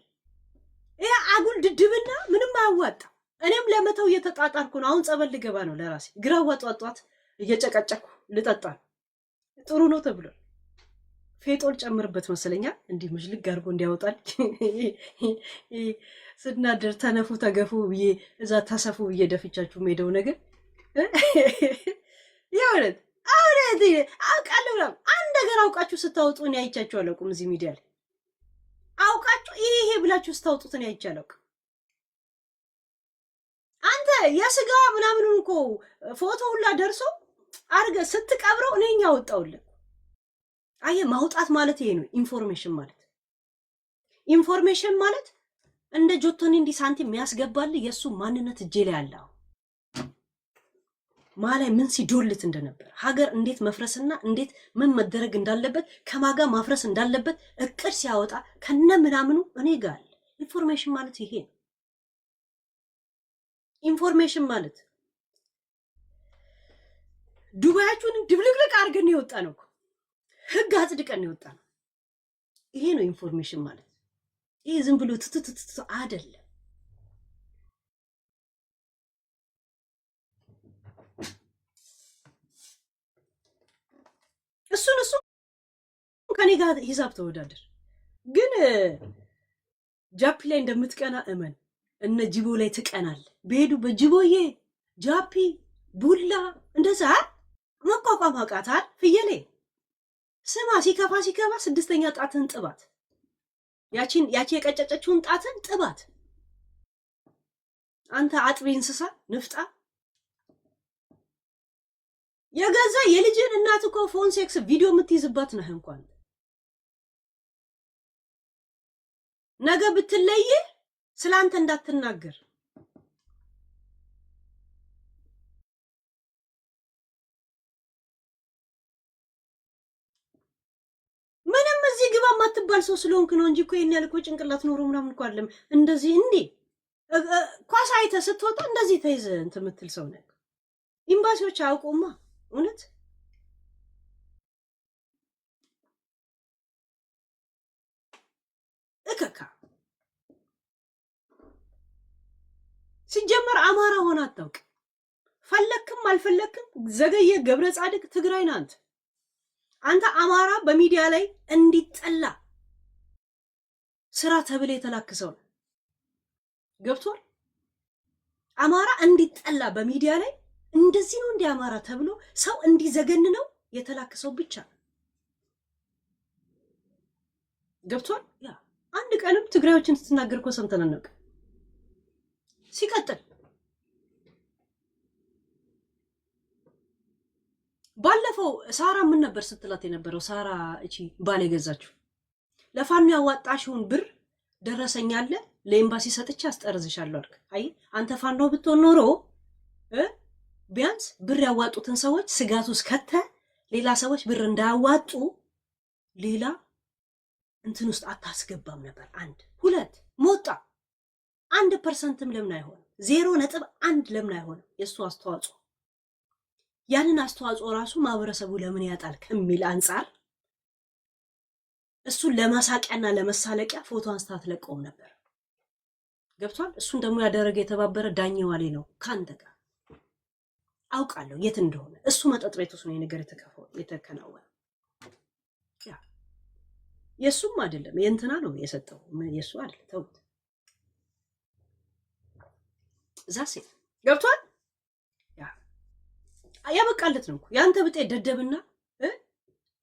ይሄ አጉል ድድብና ምንም አያዋጣ። እኔም ለመተው እየተጣጣርኩ ነው። አሁን ጸበል ልገባ ነው። ለራሴ ግራ ዋጧጧት እየጨቀጨኩ ልጠጣ ነው። ጥሩ ነው ተብሏል። ፌጦል ጨምርበት መሰለኛል። እንዲህ ምሽልግ አድርጎ እንዲያወጣል። ስናደር ተነፉ ተገፉ ብዬ እዛ ታሰፉ ብዬ ደፍቻችሁ ሄደው ነገር ያውለት አውረት አውቃለሁ። አንድ ነገር አውቃችሁ ስታወጡ እኔ አይቻችሁ አላውቅም። እዚህ ሚዲያ ላይ አውቃችሁ ይሄ ብላችሁ ስታወጡት እኔ አይቻችሁ አላውቅም። አንተ የስጋ ምናምን እኮ ፎቶ ሁላ ደርሶ አድርገህ ስትቀብረው እኔኛ አወጣውልህ። አየህ ማውጣት ማለት ይሄ ነው። ኢንፎርሜሽን ማለት እንደ ጆቶኒ እንዲህ ሳንቲም የሚያስገባልህ የእሱ ማንነት እጄ ላይ አለው። ማላይ ምን ሲዶልት እንደነበር ሀገር እንዴት መፍረስና እንዴት ምን መደረግ እንዳለበት ከማጋ ማፍረስ እንዳለበት እቅድ ሲያወጣ ከነ ምናምኑ እኔ ጋር አለ። ኢንፎርሜሽን ማለት ይሄ ነው። ኢንፎርሜሽን ማለት ዱባያችሁን ድብልቅልቅ አድርገን የወጣ ነው። ህግ አጽድቀን የወጣ ነው። ይሄ ነው ኢንፎርሜሽን ማለት። ይሄ ዝም ብሎ ትትትት አይደለም። እሱን ከኔ ጋር ሂሳብ ተወዳደር። ግን ጃፒ ላይ እንደምትቀና እመን። እነ ጅቦ ላይ ትቀናል። በሄዱ በጅቦዬ ጃፒ ቡላ እንደዛ መቋቋም አቃታል። ፍየሌ ስማ፣ ሲከፋ 6ኛ ጣትን ጥባት። ያቺ የቀጨጨችውን ጣትን ጥባት። አንተ አጥቢ እንስሳ ንፍጣ። የገዛ የልጅን እናት እኮ ፎን ሴክስ ቪዲዮ የምትይዝባት ነህ። እንኳን ነገ ብትለይ ስላንተ እንዳትናገር። ምንም እዚህ ግባ ማትባል ሰው ስለሆንክ ነው እንጂ እኮ ይሄን ያልኩ ጭንቅላት ኖሮ ምናምን እኮ አይደለም። እንደዚህ እንዴ ኳስ አይተህ ስትወጣ እንደዚህ ተይዘ እንትን የምትል ሰው ነህ። ኤምባሲዎች አያውቁማ። እውነት እከካ ሲጀመር አማራ ሆነ አታውቅ። ፈለክም አልፈለክም ዘገየ ገብረ ጻድቅ ትግራይ ነህ አንተ። አንተ አማራ በሚዲያ ላይ እንዲጠላ ስራ ተብለ የተላከሰው ነው። ገብቷል? አማራ እንዲጠላ በሚዲያ ላይ እንደዚህ ነው እንደ አማራ ተብሎ ሰው እንዲዘገን ነው የተላከሰው ብቻ። ገብቷል? ያ አንድ ቀንም ትግራዮችን ስትናገር እኮ ሰምተን አናውቅ። ሲቀጥል ባለፈው ሳራ ምን ነበር ስትላት የነበረው? ሳራ እቺ ባል የገዛችው ለፋኖ ያዋጣሽውን ብር ደረሰኛለ ለኤምባሲ ሰጥቼ አስጠርዝሻለሁ አልክ። አይ አንተ ፋኖ ብትሆን ኖሮ ቢያንስ ብር ያዋጡትን ሰዎች ስጋት ውስጥ ከተ ሌላ ሰዎች ብር እንዳያዋጡ ሌላ እንትን ውስጥ አታስገባም ነበር? አንድ ሁለት ሞጣ 1% ለምን አይሆንም? 0.1 ለምን አይሆንም? የእሱ አስተዋጽኦ ያንን አስተዋጽኦ ራሱ ማህበረሰቡ ለምን ያጣል ከሚል አንጻር እሱን ለማሳቂያና ለመሳለቂያ ፎቶ አንስታ አትለቀውም ነበር። ገብቷል? እሱን ደግሞ ያደረገ የተባበረ ዳኛው ዋሌ ነው ካንተ ጋር አውቃለሁ የት እንደሆነ። እሱ መጠጥ ቤት ውስጥ ነው የነገር የተከናወነ። ያ የሱም አይደለም የእንትና ነው የሰጠው፣ የሱ አይደለም። ተውት። ዛሴ ገብቷል? ያበቃለት ነው እኮ ያንተ ብጤ ደደብና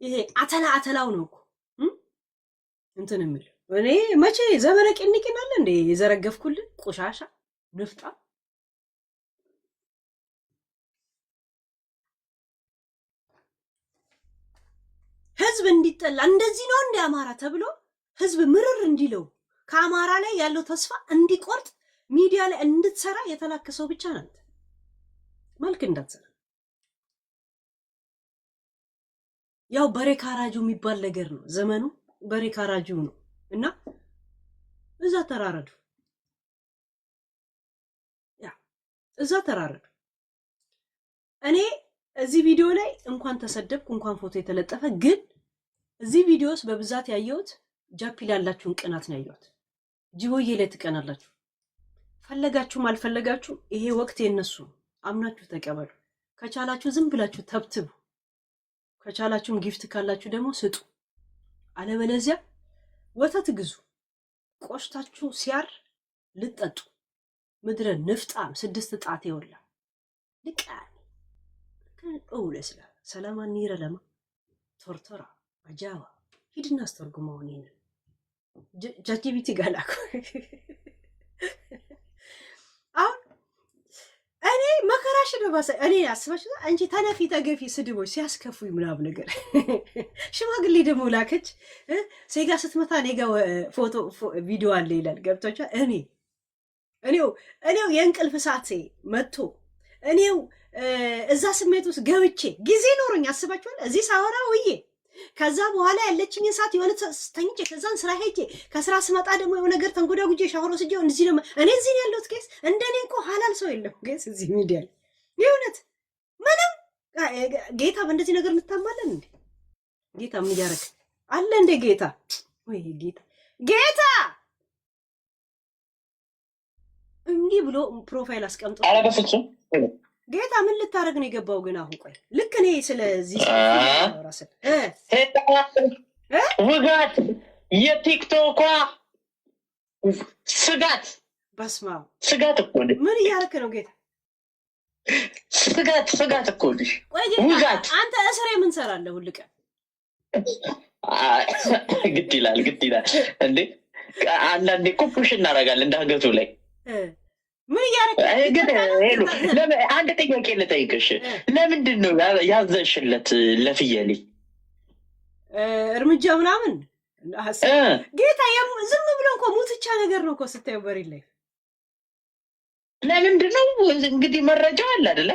ይሄ አተላው ነው እኮ እንትን የሚል እኔ መቼ ዘመነ ቅንቅናለ እንዴ የዘረገፍኩልን ቆሻሻ ንፍጣ። ህዝብ እንዲጠላ እንደዚህ ነው እንደ አማራ ተብሎ ህዝብ ምርር እንዲለው ከአማራ ላይ ያለው ተስፋ እንዲቆርጥ ሚዲያ ላይ እንድትሰራ የተላከሰው ብቻ ናት። መልክ እንዳትሰራ ያው በሬ ካራጁ የሚባል ነገር ነው ዘመኑ። በሬ ካራጁ ነው እና እዛ ተራረዱ፣ እዛ ተራረዱ። እኔ እዚህ ቪዲዮ ላይ እንኳን ተሰደብኩ እንኳን ፎቶ የተለጠፈ ግን እዚህ ቪዲዮስ በብዛት ያየሁት ጃፒ ላላችሁን ቅናት ነው ያየሁት። ጅቦዬ ላይ ትቀናላችሁ። ፈለጋችሁም አልፈለጋችሁም ይሄ ወቅት የነሱ አምናችሁ ተቀበሉ። ከቻላችሁ ዝም ብላችሁ ተብትቡ፣ ከቻላችሁም ጊፍት ካላችሁ ደግሞ ስጡ። አለበለዚያ ወተት ግዙ፣ ቆሽታችሁ ሲያር ልጠጡ። ምድረ ንፍጣም 6 ጣት ይወላ ልቃኒ ከኦለስላ ሰላማን ይረለማ ቶርቶራ አጃባ ሂድና አስተርጉመው ነው ጃቲቢቲ ጋላኩ። አሁን እኔ መከራሽ ነው ባሰ እኔ አስባችሁ አንቺ ተነፊ ተገፊ ስድቦች ሲያስከፉኝ ምናምን ነገር ሽማግሌ ደግሞ ላከች ሴጋ ስትመታ ኔጋ ፎቶ ቪዲዮ አለ ይላል። ገብቶቻል? እኔው የእንቅልፍ ሰዓት መጥቶ እኔው እዛ ስሜት ውስጥ ገብቼ ጊዜ ኖሮኝ አስባችኋል? እዚህ ሳወራ ውዬ ከዛ በኋላ ያለችኝን ሰዓት የሆነ ተኝቼ ከዛን ስራ ሄጄ ከስራ ስመጣ ደግሞ የሆነ ነገር ተንጎዳጉጄ ሻወር ወስጄ እንደዚህ ደግሞ እኔ እዚህ ነው ያለሁት። ጌስ እንደኔ እኮ ሐላል ሰው የለም ጌስ እዚህ ሚዲያ ላይ የእውነት ምንም ጌታ በእንደዚህ ነገር እንታማለን እንዴ? ጌታ ምን ያደርግ አለ እንደ ጌታ ወይ ጌታ እንዲህ ብሎ ፕሮፋይል አስቀምጦ አላበፈችም። ጌታ ምን ልታረግ ነው የገባው? ግን አሁን ቆይ ልክ እኔ ስለዚህ ውጋት የቲክቶኳ ስጋት በስማ ስጋት እኮ ምን እያደረክ ነው ጌታ? ስጋት እኮ ልሽ ውጋት አንተ እስሬ ምን ሰራለህ? ሁል ቀን ግድ ይላል እንዴ አንዳንዴ እኮ ፑሽ እናደርጋለን እንዳገቱ ላይ ምን እያደረክ ግን ሄሉ አንድ ጥያቄ ልጠይቅሽ። ለምንድን ነው ያዘንሽለት ለፍየሌ እርምጃ ምናምን? ጌታ ዝም ብሎ እኮ ሙትቻ ነገር ነው እኮ ስታየው በሬ ላይ ለምንድን ነው እንግዲህ መረጃው አለ አይደለ?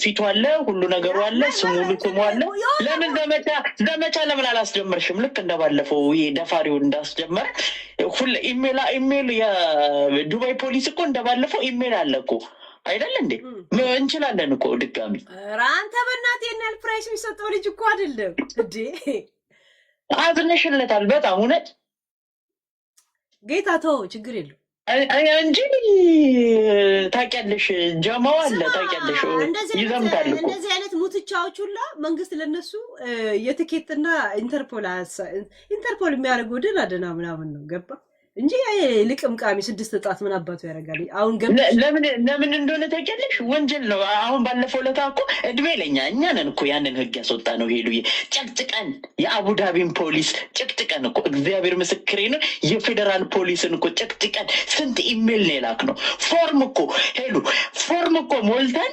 ፊቱ አለ፣ ሁሉ ነገሩ አለ፣ ስሙ አለ። ለምን ዘመቻ ለምን አላስጀመርሽም? ልክ እንደባለፈው ይሄ ደፋሪው እንዳስጀመረ ሁሉ ኢሜል የዱባይ ፖሊስ እኮ እንደባለፈው ኢሜል አለ እኮ አይደለ እንዴ? እንችላለን እኮ ድጋሚ። አንተ በእናትህ የናል ፕራይስ የሚሰጠው ልጅ እኮ አይደለም እንዴ? አዝነሽለታል በጣም እውነት። ጌታ ተው ችግር የለው እንጂ ታውቂያለሽ፣ ጀማው አለ ታውቂያለሽ፣ ይዘምታል እኮ እንደዚህ አይነት ሙትቻዎች ሁላ መንግስት ለነሱ የትኬትና ኢንተርፖል የሚያደርገው ድል አደና ምናምን ነው ገባ እንጂ ልቅምቃሚ 6 ጣት ምን አባቱ ያደርጋል? አሁን ለምን እንደሆነ ታውቂያለሽ? ወንጀል ነው። አሁን ባለፈው ለታ እኮ እድሜ ለኛ እኛ ነን እኮ ያንን ህግ ያስወጣ ነው። ሄሉዬ ጨቅጭቀን የአቡዳቢን ፖሊስ ጨቅጭቀን እኮ እግዚአብሔር ምስክሬ ነው። የፌዴራል ፖሊስን እኮ ጨቅጭቀን ስንት ኢሜል ነው የላክ ነው። ፎርም እኮ ሄሉ ፎርም እኮ ሞልተን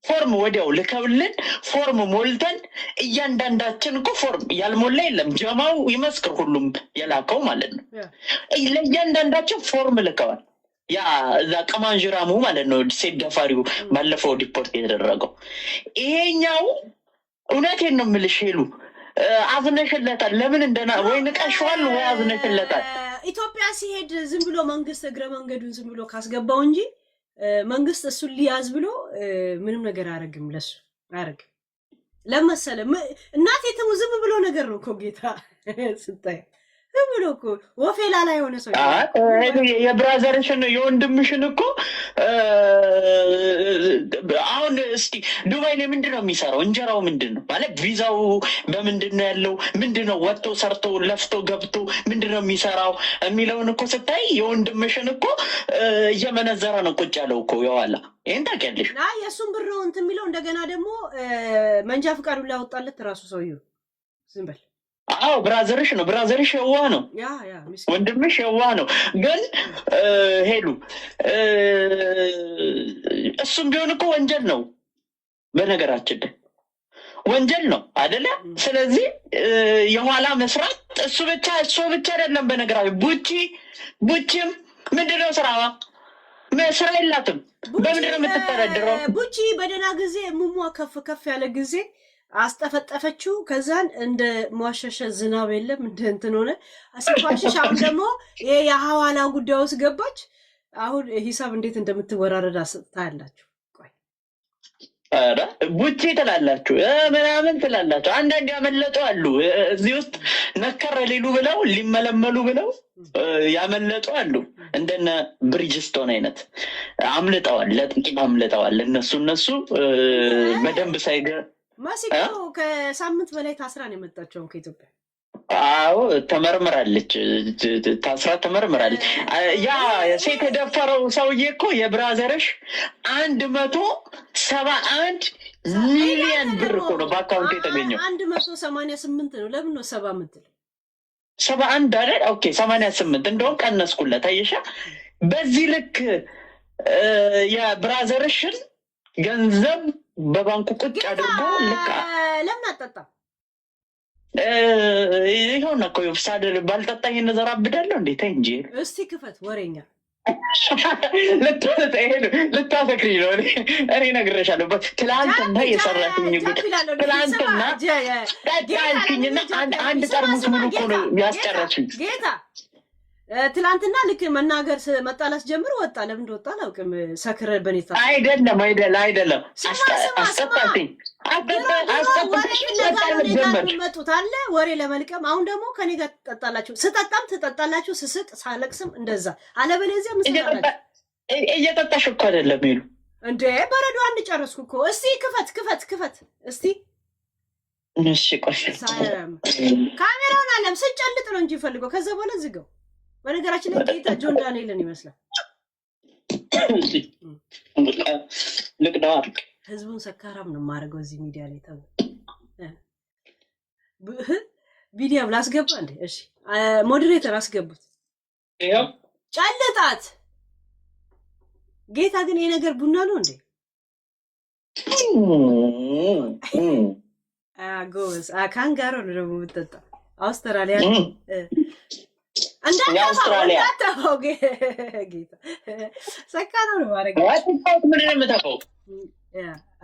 ፎርም ወዲያው ልከውልን ፎርም ሞልተን እያንዳንዳችን እኮ ፎርም ያልሞላ የለም። ጀማው ይመስክር ሁሉም የላከው ማለት ነው። ለእያንዳንዳችን ፎርም ልከዋል። ያ እዛ ቀማንጅራሙ ማለት ነው ሴት ደፋሪው ባለፈው ዲፖርት የተደረገው ይሄኛው። እውነቴን ነው የምልሽ ሄሉ አዝነሽለታል። ለምን እንደና ወይ ንቀሽዋል ወይ አዝነሽለታል። ኢትዮጵያ ሲሄድ ዝም ብሎ መንግስት እግረ መንገዱን ዝም ብሎ ካስገባው እንጂ መንግስት እሱን ሊያዝ ብሎ ምንም ነገር አያረግም። ለሱ አያረግም ለመሰለ እናቴ ትሙ ዝም ብሎ ነገር ነው እኮ ጌታ ስታይ ዝም ብሎ እኮ ወፌላ ላይ ሆነ ሰው የብራዘርሽን የወንድምሽን እኮ አሁን እስቲ ዱባይ ላይ ምንድን ነው የሚሰራው? እንጀራው ምንድን ነው ማለት ቪዛው በምንድን ነው ያለው? ምንድን ነው ወጥቶ ሰርቶ ለፍቶ ገብቶ ምንድን ነው የሚሰራው የሚለውን እኮ ስታይ የወንድምሽን እኮ እየመነዘረ ነው ቁጭ ያለው እኮ የዋላ ይህን ታውቂያለሽ። የእሱን ብር ነው እንትን የሚለው እንደገና ደግሞ መንጃ ፍቃዱን ሊያወጣለት ራሱ ሰውዬው ዝም በል። አዎ ብራዘርሽ ነው። ብራዘርሽ የዋህ ነው። ወንድምሽ የዋህ ነው። ግን ሄሉ እሱም ቢሆን እኮ ወንጀል ነው። በነገራችን ላይ ወንጀል ነው አይደለ? ስለዚህ የኋላ መስራት እሱ ብቻ አይደለም። በነገራችን ቡቺም ምንድነው ስራዋ? ስራ የላትም። በምንድነው የምትተዳደረው? ቡቺ በደህና ጊዜ ሙሟ ከፍ ያለ ጊዜ አስጠፈጠፈችው። ከዛን እንደ ሟሸሸ ዝናብ የለም እንደ እንትን ሆነ አስፋሽሽ። አሁን ደግሞ ይሄ የሐዋላ ጉዳይ ውስጥ ገባች። አሁን ሂሳብ እንዴት እንደምትወራረድ ታያላችሁ። ቆይ ኧረ ቡቺ ትላላችሁ ምናምን ትላላችሁ። አንዳንድ ያመለጡ አሉ እዚህ ውስጥ ነከረ ሊሉ ብለው ሊመለመሉ ብለው ያመለጡ አሉ። እንደነ ብሪጅስቶን አይነት አምልጠዋል፣ ለጥቂት አምልጠዋል። እነሱ በደንብ ሳይገ ማሲኮ ከሳምንት በላይ ታስራ ነው የመጣቸው ከኢትዮጵያ። አዎ ተመርምራለች፣ ታስራ ተመርምራለች። ያ ሴት የደፈረው ሰውዬ እኮ የብራዘርሽ 171 ሚሊዮን ብር እኮ ነው በአካውንቱ የተገኘው። 188 ነው። ለምን ነው 70 ምትል? 71 አይደል? ኦኬ 88 እንደውም ቀነስኩለት። አየሻ በዚህ ልክ የብራዘርሽን ገንዘብ በባንኩ ቁጭ አድርጎ ልካ ለምን አጠጣም? ይኸውና እኮ ሳድር ባልጠጣኝ እነዘር አብዳለሁ። እንዴት እንጂ እስቲ ክፈት ወሬኛ ልታሰክሪ ነው። እኔ እነግርሻለሁ። ትላንትና የሰራትኝ ጉድ ትላንትና ጠጣልሽኝና አንድ ጠርሙስ ሙሉ እኮ ነው ያስጨረችኝ ጌታ። ትላንትና ልክ መናገር መጣላት ጀምር ወጣ። ለምን እንደወጣ አላውቅም። ሰክረ በኔታ አይደለም አስጠጣልኝ መጡት አለ ወሬ ለመልቀም። አሁን ደግሞ ከኔ ጋር ትጠጣላችሁ። ስጠጣም ትጠጣላችሁ፣ ስስቅ ሳለቅስም እንደዛ። አለበለዚያ ምስላላችሁ። እየጠጣሽ እኮ አይደለም ይሉ እንዴ በረዶ አንድ ጨረስኩ እኮ። እስቲ ክፈት እስቲ። እሺ ቆይ ካሜራውን አለም ስጨልጥ ነው እንጂ ፈልገው ከዛ በኋላ ዝገው። በነገራችን ላይ ጌታ ጆን ዳንኤልን ይመስላል። ልቅዳው ህዝቡን ሰካራም ነው የማደርገው እዚህ ሚዲያ ላይ ተው። ቪዲዮ ላስገባ እንዴ? እሺ ሞዴሬተር አስገቡት። ይሄው ጨልጣት ጌታ። ግን ይሄ ነገር ቡና ነው እንዴ? ጎበዝ ካንጋሮ ነው ደግሞ የምትጠጣው። አውስትራሊያ የአውስትራሊያ ጌታ ሰካራ ነው ማድረግ። ምን ነው የምታውቀው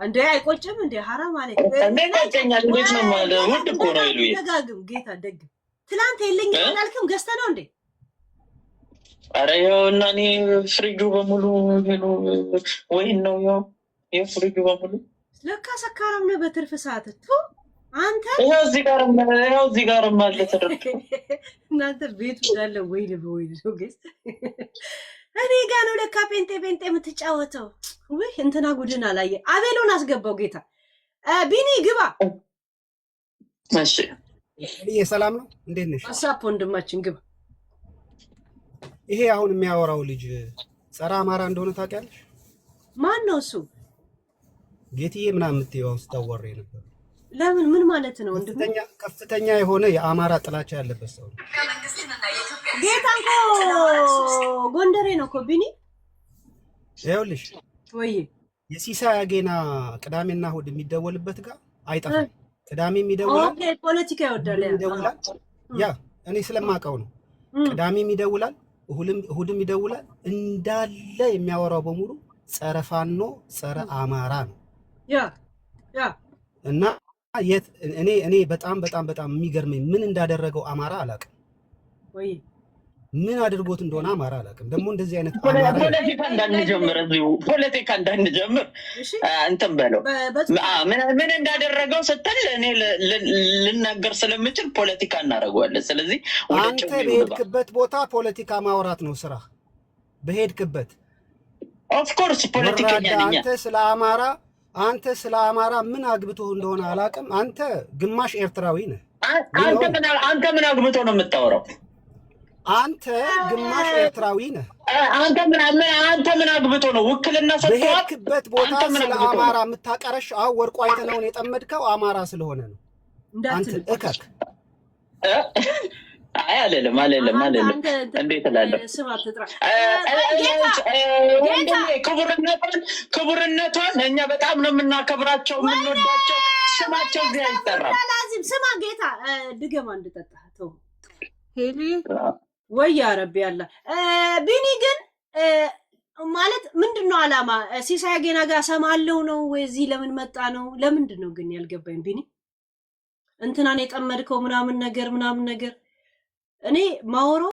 እንዴ? አይቆጭም እንዴ? ሐራም አለ እንደቀኛል ቤት ነው ማለት ውድ እኮ ነው ይሉ ደጋግም ጌታ ደግም። ትላንት የለኝ አላልክም? ገዝተህ ነው እንዴ? አረ ያው እና እኔ ፍሪጁ በሙሉ ወይን ነው ያው የፍሪጁ በሙሉ ለካ ሰካራም ነው በትርፍ ሰዓት ቱ አንተ ይሄው እዚህ ጋርም አለ ተደርጎ እናንተ ቤቱ እንዳለ ወይን ነው ገዝ እኔ ጋር ነው ለካ ጴንጤ የምትጫወተው። ውይ እንትና ጉድን አላየ። አቤሎን አስገባው ጌታ። ቢኒ ግባ። እሺ ሰላም ነው፣ እንዴት ነሽ? አሳፖ ወንድማችን ግባ። ይሄ አሁን የሚያወራው ልጅ ጸረ አማራ እንደሆነ ታውቂያለሽ? ማን ነው እሱ? ጌትዬ ምናምን የምትይው ስታወራ ነበር። ለምን ምን ማለት ነው? ከፍተኛ የሆነ የአማራ ጥላቻ ያለበት ሰው ነው ጌታ። እኮ ጎንደሬ ነው እኮ ቢኒ። ይኸውልሽ ወይ የሲሳይ አጌና ቅዳሜና እሑድ የሚደወልበት ጋር አይጠፋም። ቅዳሜም ይደውላል። ኦኬ ፖለቲካ ይወዳል ይደውላል። ያ እኔ ስለማውቀው ነው። ቅዳሜም ይደውላል፣ እሑድም ይደውላል። እንዳለ የሚያወራው በሙሉ ጸረ ፋኖ ጸረ አማራ ነው። ያ እና እኔ በጣም የሚገርመኝ ምን እንዳደረገው አማራ አላውቅም። ወይ ምን አድርጎት እንደሆነ አማራ አላውቅም። ደግሞ እንደዚህ አይነት ፖለቲካ እንዳንጀምር እዚሁ ፖለቲካ እንዳንጀምር እንትን በለው ምን እንዳደረገው ስትል እኔ ልናገር ስለምችል ፖለቲካ እናደርገዋለን። ስለዚህ አንተ በሄድክበት ቦታ ፖለቲካ ማውራት ነው ስራ። በሄድክበት ኦፍኮርስ ፖለቲከኛ ነኝ። አንተ ስለ አማራ ምን አግብቶ እንደሆነ አላውቅም። አንተ ግማሽ ኤርትራዊ ነህ። አንተ ምን አግብቶ ነው የምታወራው? አንተ ግማሽ ኤርትራዊ ነህ። አንተ ምን አግብቶ ነው ውክልና ሰጥቷል? በሄድክበት ቦታ ስለ አማራ የምታቀረሽ ወርቁ አይተነውን የጠመድከው አማራ ስለሆነ ነው። አንተ እከክ አይ አለለም እንዴት እላለሁ? ክቡርነቷን እኛ በጣም ነው የምናከብራቸው የምንወዳቸው። ስማቸው እዚህ አይጠራም። ስማ ጌታ ድገማ እንድጠጣህ ሄሊ ወይ አረብ ያላ ቢኒ ግን ማለት ምንድነው አላማ? ሲሳይ ገና ጋር ሰማለው ነው ወይ እዚህ ለምን መጣ ነው? ለምንድነው ግን ያልገባኝ ቢኒ? እንትናን የጠመድከው ምናምን ነገር እኔ ማወራው